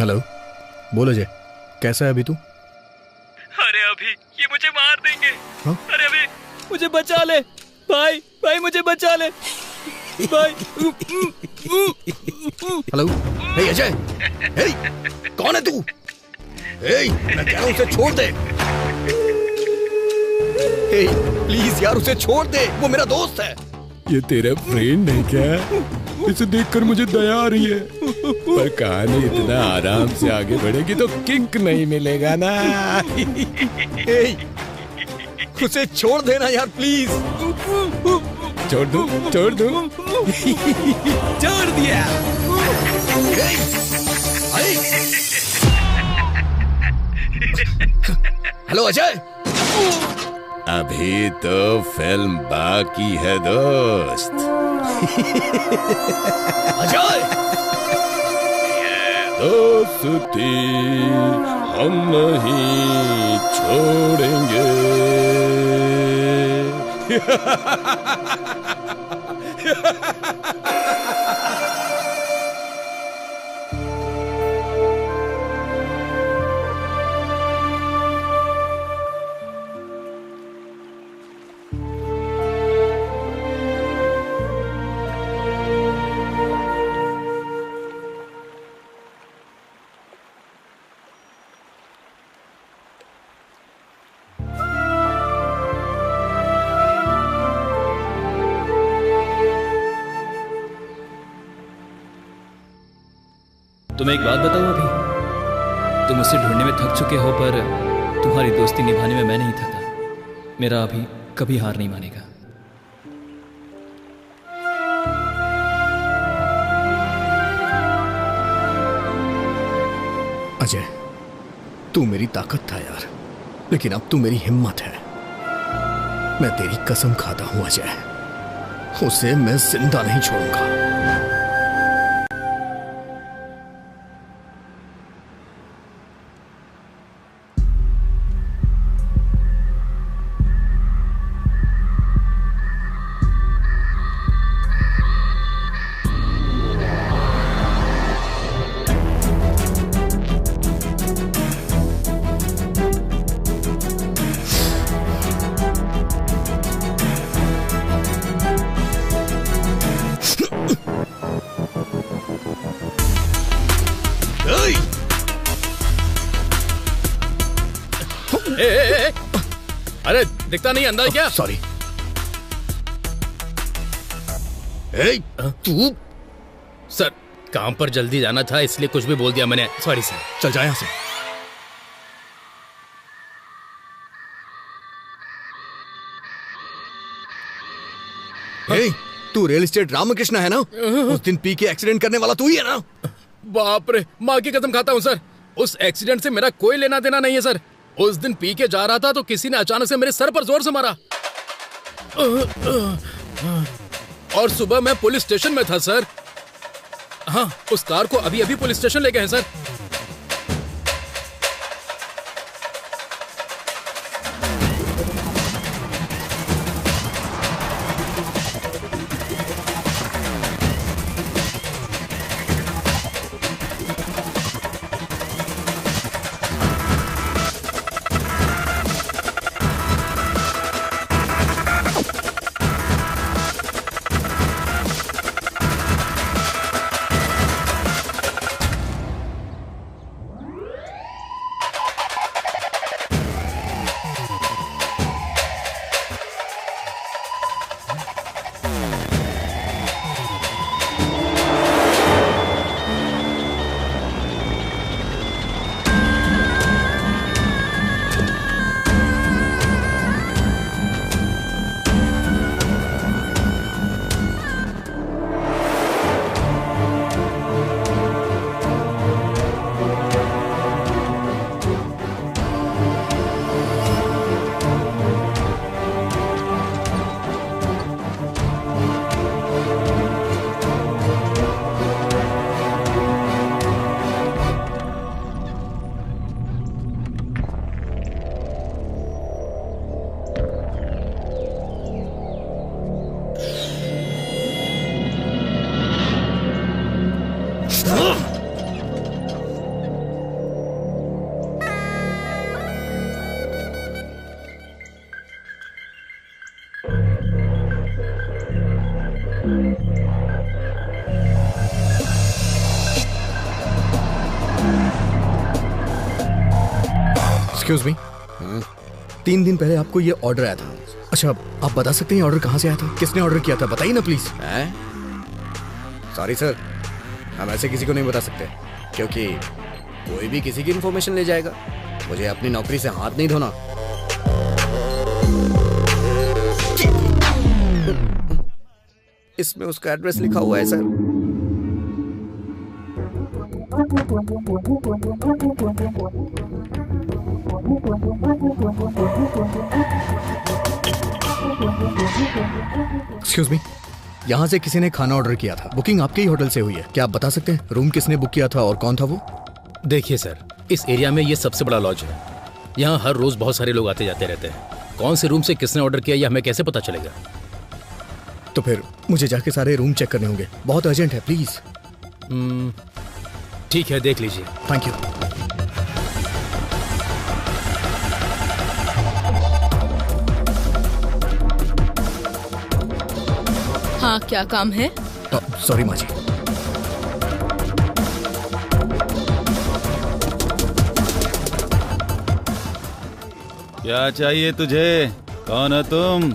हेलो, बोलो जय, कैसा है अभी तू? अरे अभी ये मुझे मार देंगे। हाँ? अरे अभी मुझे बचा ले भाई, भाई मुझे बचा ले भाई। हेलो, हे अजय, हे, कौन है तू? हे, मैं कह रहा हूं उसे छोड़ दे। हे, प्लीज यार उसे छोड़ दे, वो मेरा दोस्त है। ये तेरा फ्रेंड है क्या? इसे देखकर मुझे दया आ रही है, पर कहानी इतना आराम से आगे बढ़ेगी तो किंक नहीं मिलेगा ना। उसे छोड़ देना यार प्लीज। छोड़ दूं? छोड़ दूं? छोड़ दिया। हेलो अजय। अभी तो फिल्म बाकी है दोस्त। अजय, दोस्ती हम नहीं छोड़ेंगे। तुम्हें एक बात बताऊं अभी, तुम उसे ढूंढने में थक चुके हो, पर तुम्हारी दोस्ती निभाने में मैं नहीं थका। मेरा अभी कभी हार नहीं मानेगा। अजय, तू मेरी ताकत था यार, लेकिन अब तू मेरी हिम्मत है। मैं तेरी कसम खाता हूं अजय, उसे मैं जिंदा नहीं छोड़ूंगा। अरे दिखता नहीं, अंदर क्या? सॉरी। तू? सर, काम पर जल्दी जाना था इसलिए कुछ भी बोल दिया मैंने। Sorry sir. चल जा यहां से। तू रियल एस्टेट रामकृष्ण है ना? उस दिन पी के एक्सीडेंट करने वाला तू ही है ना? बाप रे, माँ की कसम खाता हूँ सर, उस एक्सीडेंट से मेरा कोई लेना देना नहीं है सर। उस दिन पी के जा रहा था तो किसी ने अचानक से मेरे सर पर जोर से मारा और सुबह मैं पुलिस स्टेशन में था सर। हाँ, उस कार को अभी अभी पुलिस स्टेशन ले गए हैं सर। एक्सक्यूज मी, 3 दिन पहले आपको ये ऑर्डर आया था। अच्छा, आप बता सकते हैं ऑर्डर कहाँ से आया था? किसने ऑर्डर किया था? बताइए ना प्लीज। सॉरी सर, हम ऐसे किसी को नहीं बता सकते, क्योंकि कोई भी किसी की इन्फॉर्मेशन ले जाएगा। मुझे अपनी नौकरी से हाथ नहीं धोना। इसमें उसका एड्रेस लिखा हुआ है सर। एक्सक्यूज मी, यहाँ से किसी ने खाना ऑर्डर किया था। बुकिंग आपके ही होटल से हुई है। क्या आप बता सकते हैं रूम किसने बुक किया था और कौन था वो? देखिए सर, इस एरिया में ये सबसे बड़ा लॉज है। यहाँ हर रोज बहुत सारे लोग आते जाते रहते हैं। कौन से रूम से किसने ऑर्डर किया ये हमें कैसे पता चलेगा? तो फिर मुझे जाके सारे रूम चेक करने होंगे। बहुत अर्जेंट है, प्लीज। ठीक है, देख लीजिए। Thank you. हाँ, क्या काम है? सॉरी माँ जी। क्या चाहिए तुझे? कौन है तुम?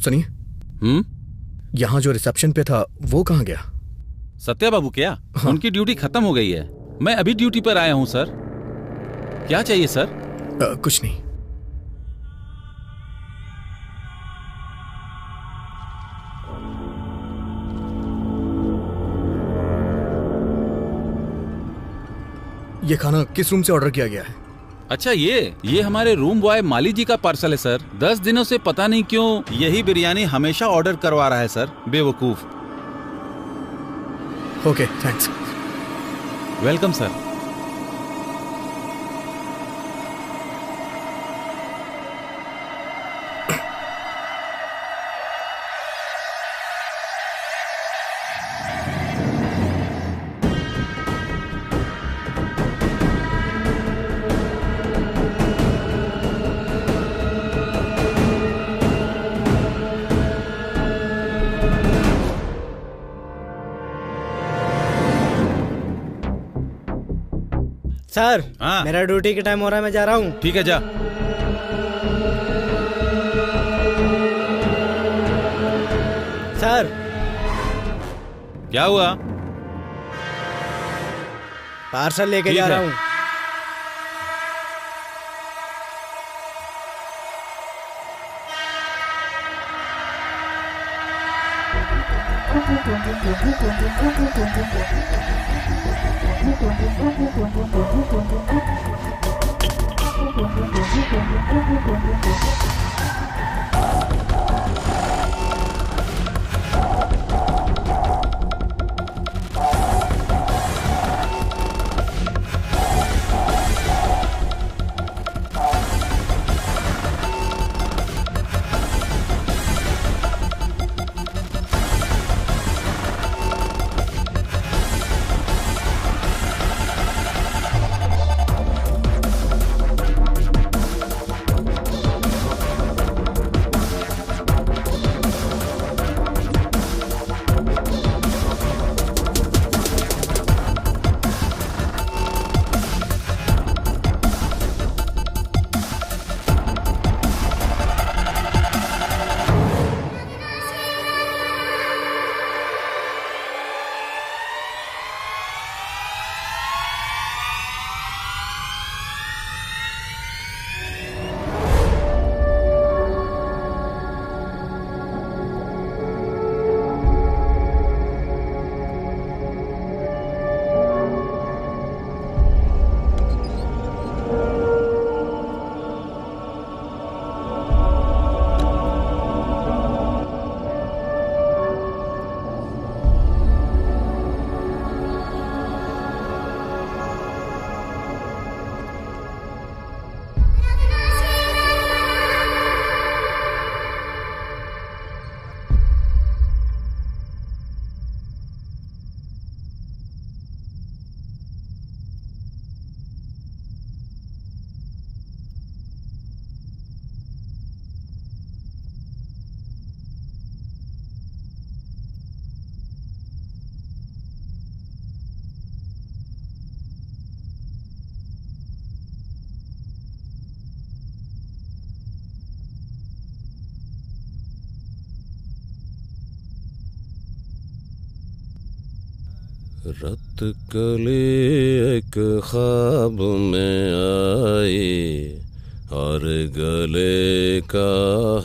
सुनिए, यहाँ जो रिसेप्शन पे था वो कहाँ गया? सत्या बाबू क्या? हाँ। उनकी ड्यूटी खत्म हो गई है। मैं अभी ड्यूटी पर आया हूँ सर। क्या चाहिए सर? कुछ नहीं। ये खाना किस रूम से ऑर्डर किया गया है? अच्छा ये हमारे रूम बॉय माली जी का पार्सल है सर। 10 दिनों से पता नहीं क्यों यही बिरयानी हमेशा ऑर्डर करवा रहा है सर, बेवकूफ। Okay, thanks. Welcome sir. Sir, मेरा ड्यूटी का टाइम हो रहा है, मैं जा रहा हूँ। ठीक है, जा। सर, क्या हुआ? पार्सल लेके जा रहा हूँ। रत कले एक ख्वाब में आई और गले का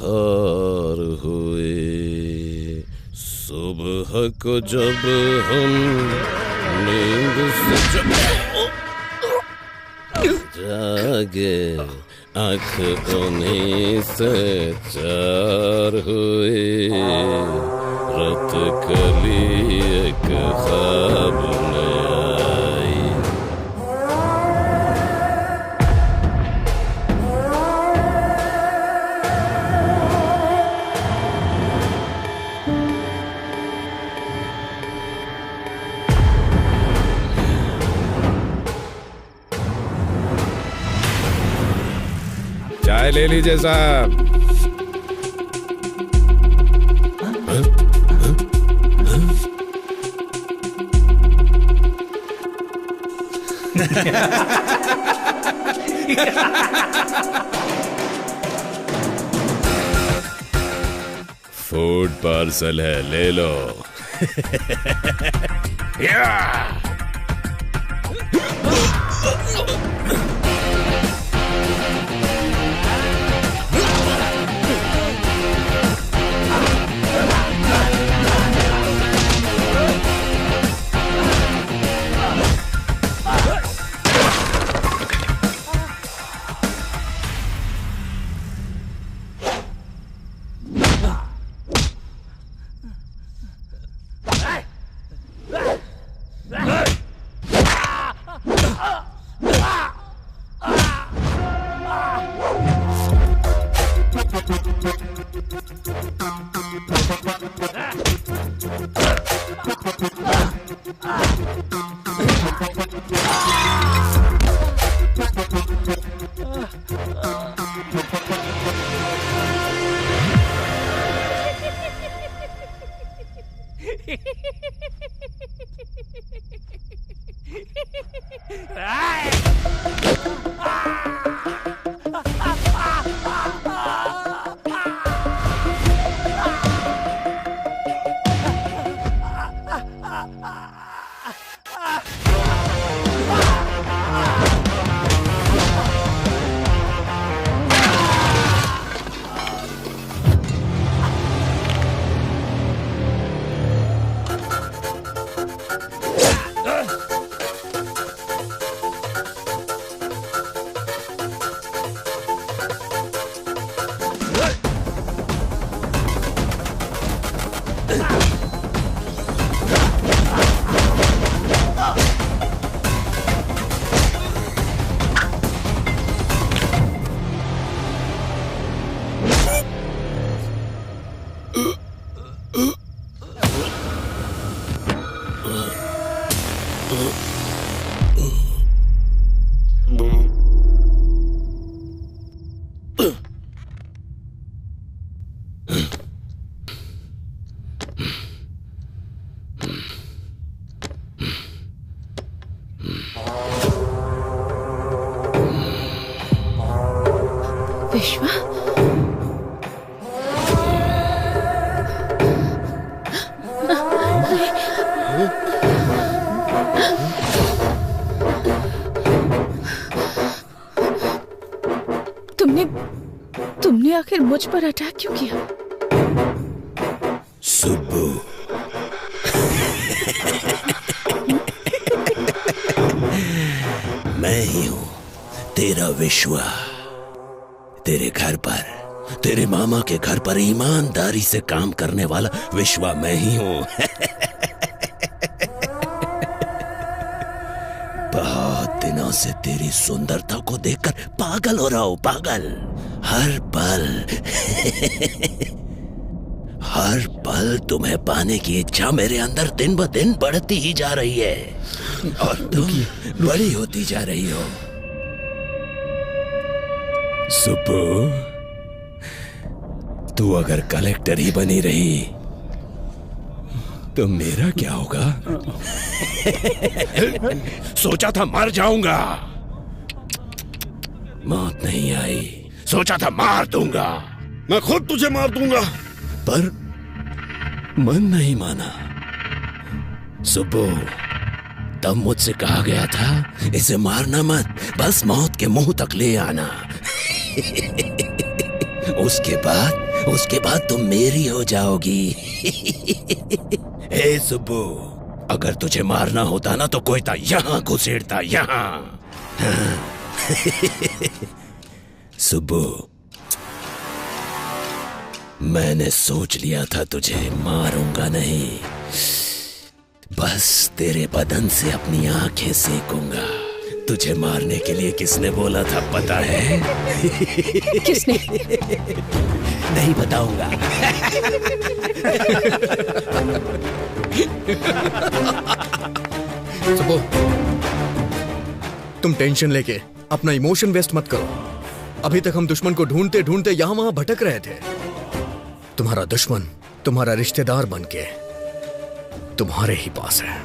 हार हुए। सुबह को जब हम नींद से जागे आँख उन्हीं से चार हुए। रत कली एक ख्वाब में आई। चाय ले लीजिए साहब। फूड पार्सल है, ले लो। विश्वा, तुमने आखिर मुझ पर अटैक क्यों किया? सुब्बू, मैं ही हूं तेरा विश्वा। तेरे घर पर, तेरे मामा के घर पर ईमानदारी से काम करने वाला विश्वा मैं ही हूं। बहुत दिनों से तेरी सुंदरता को देखकर पागल हो रहा हूं, पागल। हर पल तुम्हें पाने की इच्छा मेरे अंदर दिन ब दिन बढ़ती ही जा रही है और तुम बड़ी होती जा रही हो। सुब्बू, तू अगर कलेक्टर ही बनी रही तो मेरा क्या होगा? सोचा था मर जाऊंगा, मौत नहीं आई। सोचा था मार दूंगा, मैं खुद तुझे मार दूंगा, पर मन नहीं माना। सुब्बू, तब मुझसे कहा गया था इसे मारना मत, बस मौत के मुंह तक ले आना। उसके बाद तुम मेरी हो जाओगी। हे सुब्बू, अगर तुझे मारना होता ना तो कोई था यहां घुसेड़ता, यहां। सुब्बू, मैंने सोच लिया था तुझे मारूंगा नहीं, बस तेरे बदन से अपनी आंखें सेकूंगा। तुझे मारने के लिए किसने बोला था पता है? किसने? नहीं बताऊंगा। सुबो, तुम टेंशन लेके अपना इमोशन वेस्ट मत करो। अभी तक हम दुश्मन को ढूंढते ढूंढते यहां वहां भटक रहे थे। तुम्हारा दुश्मन तुम्हारा रिश्तेदार बनके तुम्हारे ही पास है।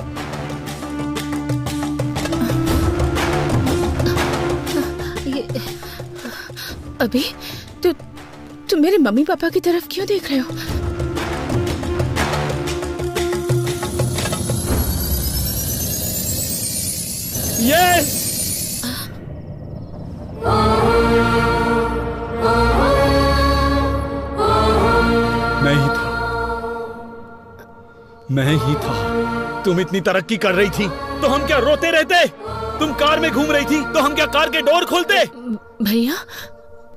अभी तुम मेरे मम्मी पापा की तरफ क्यों देख रहे हो? यस मैं ही था। तुम इतनी तरक्की कर रही थी तो हम क्या रोते रहते? तुम कार में घूम रही थी तो हम क्या कार के डोर खोलते? भैया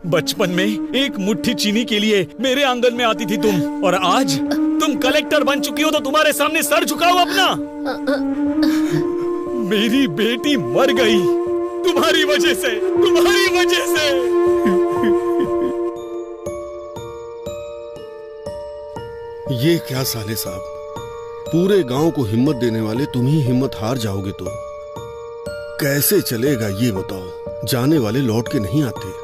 बचपन में एक मुट्ठी चीनी के लिए मेरे आंगन में आती थी तुम, और आज तुम कलेक्टर बन चुकी हो तो तुम्हारे सामने सर झुकाओ अपना। मेरी बेटी मर गई तुम्हारी वजह से, तुम्हारी वजह से। ये क्या साले साहब, पूरे गांव को हिम्मत देने वाले तुम ही हिम्मत हार जाओगे तो कैसे चलेगा ये बताओ? जाने वाले लौट के नहीं आते।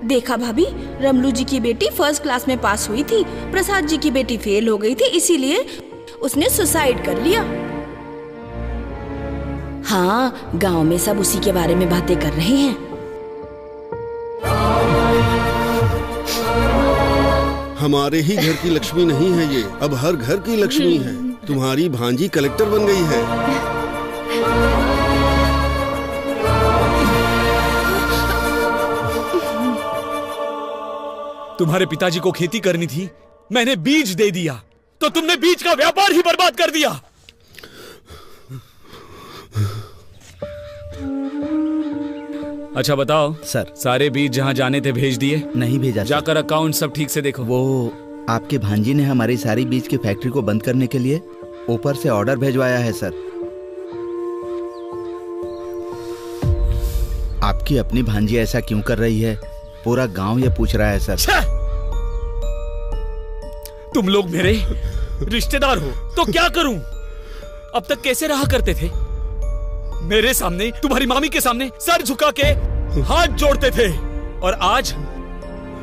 देखा भाभी, रमलू जी की बेटी फर्स्ट क्लास में पास हुई थी, प्रसाद जी की बेटी फेल हो गई थी, इसीलिए उसने सुसाइड कर लिया। हाँ, गांव में सब उसी के बारे में बातें कर रहे हैं। हमारे ही घर की लक्ष्मी नहीं है ये, अब हर घर की लक्ष्मी है। तुम्हारी भांजी कलेक्टर बन गई है। तुम्हारे पिताजी को खेती करनी थी, मैंने बीज दे दिया तो तुमने बीज का व्यापार ही बर्बाद कर दिया। अच्छा बताओ सर, सारे बीज जहां जाने थे भेज दिए? नहीं भेजा। जाकर अकाउंट सब ठीक से देखो। वो आपके भांजी ने हमारी सारी बीज की फैक्ट्री को बंद करने के लिए ऊपर से ऑर्डर भेजवाया है सर। आपकी अपनी भांजी ऐसा क्यों कर रही है, पूरा गांव ये पूछ रहा है सर। तुम लोग मेरे रिश्तेदार हो तो क्या करूं? अब तक कैसे रहा करते थे? मेरे सामने, तुम्हारी मामी के सामने सर झुका के हाथ जोड़ते थे, और आज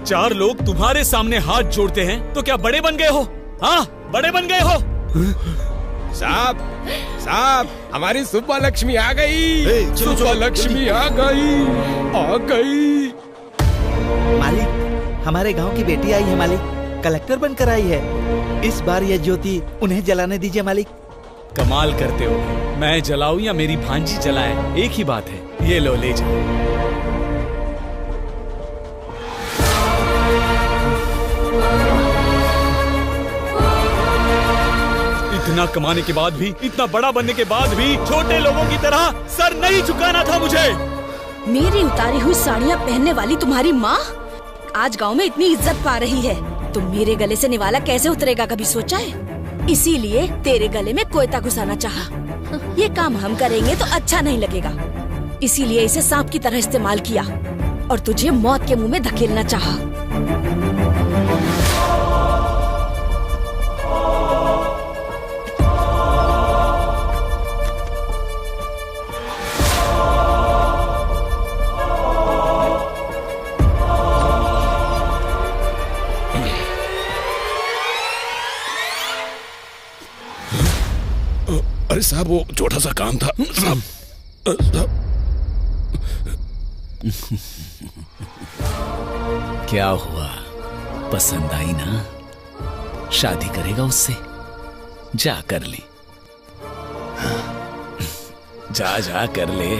4 लोग तुम्हारे सामने हाथ जोड़ते हैं तो क्या बड़े बन गए हो? हाँ, बड़े बन गए हो। साहब, साहब, हमारी सुब्बा लक्ष्मी आ गई। सुब्बा लक्ष्मी आ गई, आ गई। मालिक, हमारे गांव की बेटी आई है मालिक, कलेक्टर बनकर आई है। इस बार यह ज्योति उन्हें जलाने दीजिए मालिक। कमाल करते हो, मैं जलाऊं या मेरी भांजी जलाए, एक ही बात है। ये लो, ले जाओ। इतना कमाने के बाद भी, इतना बड़ा बनने के बाद भी छोटे लोगों की तरह सर नहीं झुकाना था मुझे। मेरी उतारी हुई साड़ियाँ पहनने वाली तुम्हारी माँ आज गांव में इतनी इज्जत पा रही है, तो मेरे गले से निवाला कैसे उतरेगा, कभी सोचा है? इसीलिए तेरे गले में कोयता घुसाना चाहा। ये काम हम करेंगे तो अच्छा नहीं लगेगा, इसीलिए इसे सांप की तरह इस्तेमाल किया और तुझे मौत के मुंह में धकेलना चाहा। अरे साहब, वो छोटा सा काम था साहब। क्या हुआ, पसंद आई ना? शादी करेगा उससे? जा कर ले, जा जा कर ले।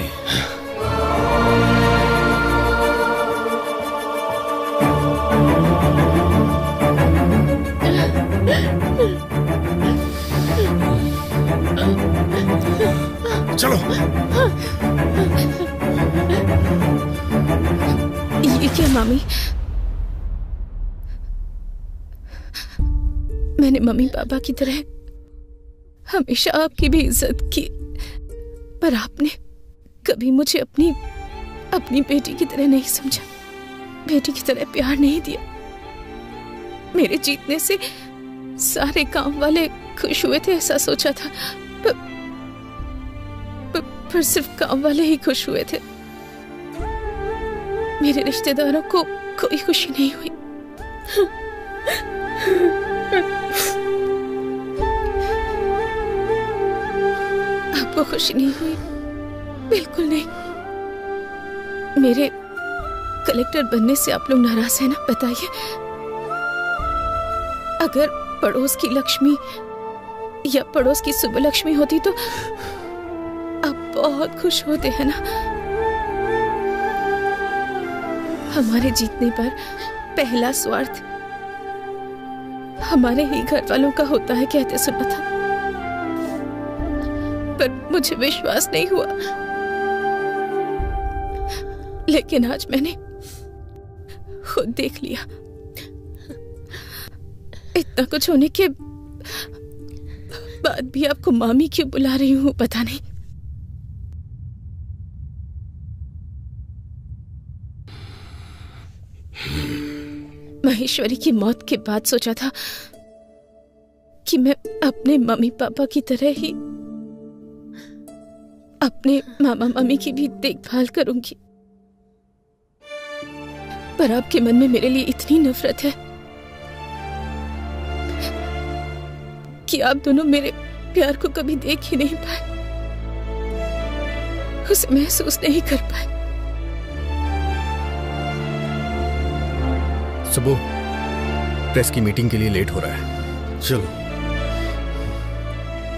चलो। ये क्या मामी? मैंने मम्मी पापा की तरह हमेशा आपकी भी इज्जत की, पर आपने कभी मुझे अपनी बेटी की तरह नहीं समझा, बेटी की तरह प्यार नहीं दिया। मेरे जीतने से सारे गांव वाले खुश हुए थे ऐसा सोचा था, पर सिर्फ गांव वाले ही खुश हुए थे। मेरे रिश्तेदारों को कोई खुशी नहीं हुई। वो खुशी नहीं हुई, बिल्कुल नहीं। मेरे कलेक्टर बनने से आप लोग नाराज हैं ना? बताइए, अगर पड़ोस की लक्ष्मी या पड़ोस की सुबलक्ष्मी होती तो आप बहुत खुश होते हैं ना। हमारे जीतने पर पहला स्वार्थ हमारे ही घर वालों का होता है कहते सुना था, पर मुझे विश्वास नहीं हुआ। लेकिन आज मैंने खुद देख लिया। इतना कुछ होने के बाद भी आपको मामी क्यों बुला रही हूँ पता नहीं। महेश्वरी की मौत के बाद सोचा था कि मैं अपने मम्मी पापा की तरह ही अपने मामा मामी की भी देखभाल करूंगी, पर आपके मन में मेरे लिए इतनी नफरत है कि आप दोनों मेरे प्यार को कभी देख ही नहीं पाए, उसे महसूस नहीं कर पाए। सुबह प्रेस की मीटिंग के लिए लेट हो रहा है, चलो।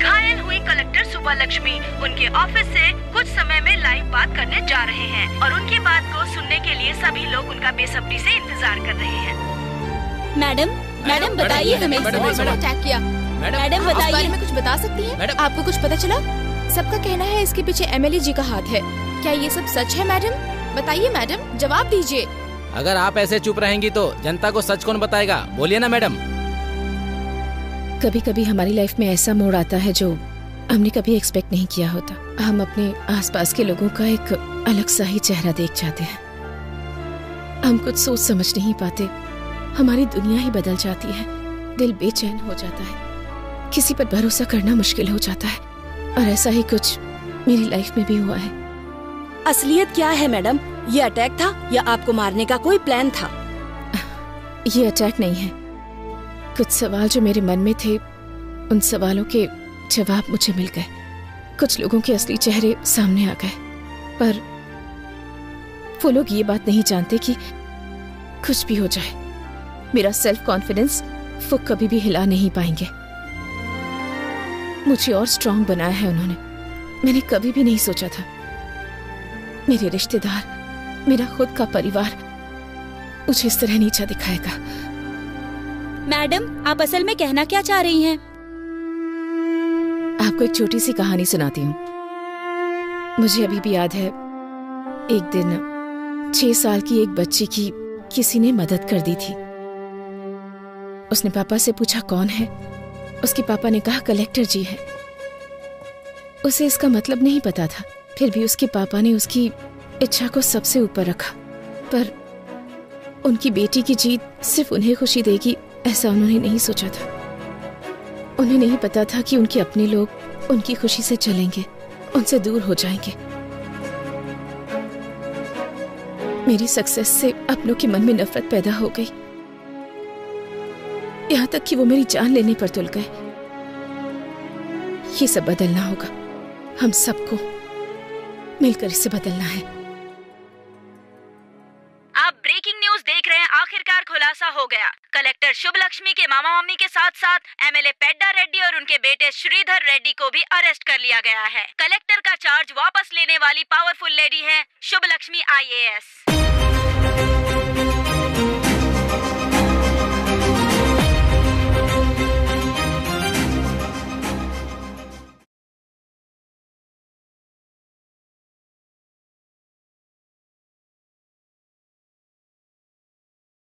घायल हुई कलेक्टर सुबलक्ष्मी उनके ऑफिस से कुछ समय में लाइव बात करने जा रहे हैं और उनकी बात को सुनने के लिए सभी लोग उनका बेसब्री से इंतजार कर रहे हैं। मैडम बताइए, हमें अटैक किया। मैडम बताइए, इस बारे में कुछ बता सकती हैं? आपको कुछ पता चला? सबका कहना है इसके पीछे एमएलए जी का हाथ है, क्या ये सब सच है? मैडम बताइए, मैडम जवाब दीजिए। अगर आप ऐसे चुप रहेंगी तो जनता को सच कौन बताएगा? बोलिए ना मैडम। कभी कभी हमारी लाइफ में ऐसा मोड़ आता है जो हमने कभी एक्सपेक्ट नहीं किया होता। हम अपने आसपास के लोगों का एक अलग सा ही चेहरा देख जाते हैं। हम कुछ सोच समझ नहीं पाते, हमारी दुनिया ही बदल जाती है, दिल बेचैन हो जाता है, किसी पर भरोसा करना मुश्किल हो जाता है। और ऐसा ही कुछ मेरी लाइफ में भी हुआ है। असलियत क्या है मैडम? ये अटैक था या आपको मारने का कोई प्लान था? ये अटैक नहीं है। कुछ सवाल जो मेरे मन में थे, उन सवालों के जवाब मुझे मिल गए। कुछ लोगों के असली चेहरे सामने आ गए, पर वो लोग ये बात नहीं जानते कि कुछ भी हो जाए, मेरा सेल्फ कॉन्फिडेंस वो कभी भी हिला नहीं पाएंगे। मुझे और स्ट्रांग बनाया है उन्होंने। मैंने कभी भी नहीं सोचा था मेरे रिश्तेदार, मेरा खुद का परिवार मुझे इस तरह नीचा दिखाएगा। मैडम, आप असल में कहना क्या चाह रही हैं? आपको एक छोटी सी कहानी सुनाती हूँ। मुझे अभी भी याद है, एक दिन 6 साल की एक बच्ची की किसी ने मदद कर दी थी। उसने पापा से पूछा कौन है। उसके पापा ने कहा कलेक्टर जी है। उसे इसका मतलब नहीं पता था, फिर भी उसके पापा ने उसकी इच्छा को सबसे ऊपर रखा। पर उनकी बेटी की जीत सिर्फ उन्हें खुशी देगी ऐसा उन्होंने नहीं सोचा था। उन्हें नहीं पता था कि उनके अपने लोग उनकी खुशी से चलेंगे, उनसे दूर हो जाएंगे। मेरी सक्सेस से अपनों के मन में नफरत पैदा हो गई, यहाँ तक कि वो मेरी जान लेने पर तुल गए। ये सब बदलना होगा, हम सबको मिलकर इसे बदलना है। आप ब्रेकिंग न्यूज देख रहे हैं। आखिरकार खुलासा हो गया। कलेक्टर शुभलक्ष्मी के मामा मामी के साथ साथ एमएलए पेड्डा रेड्डी और उनके बेटे श्रीधर रेड्डी को भी अरेस्ट कर लिया गया है। कलेक्टर का चार्ज वापस लेने वाली पावरफुल लेडी है शुभलक्ष्मी IAS।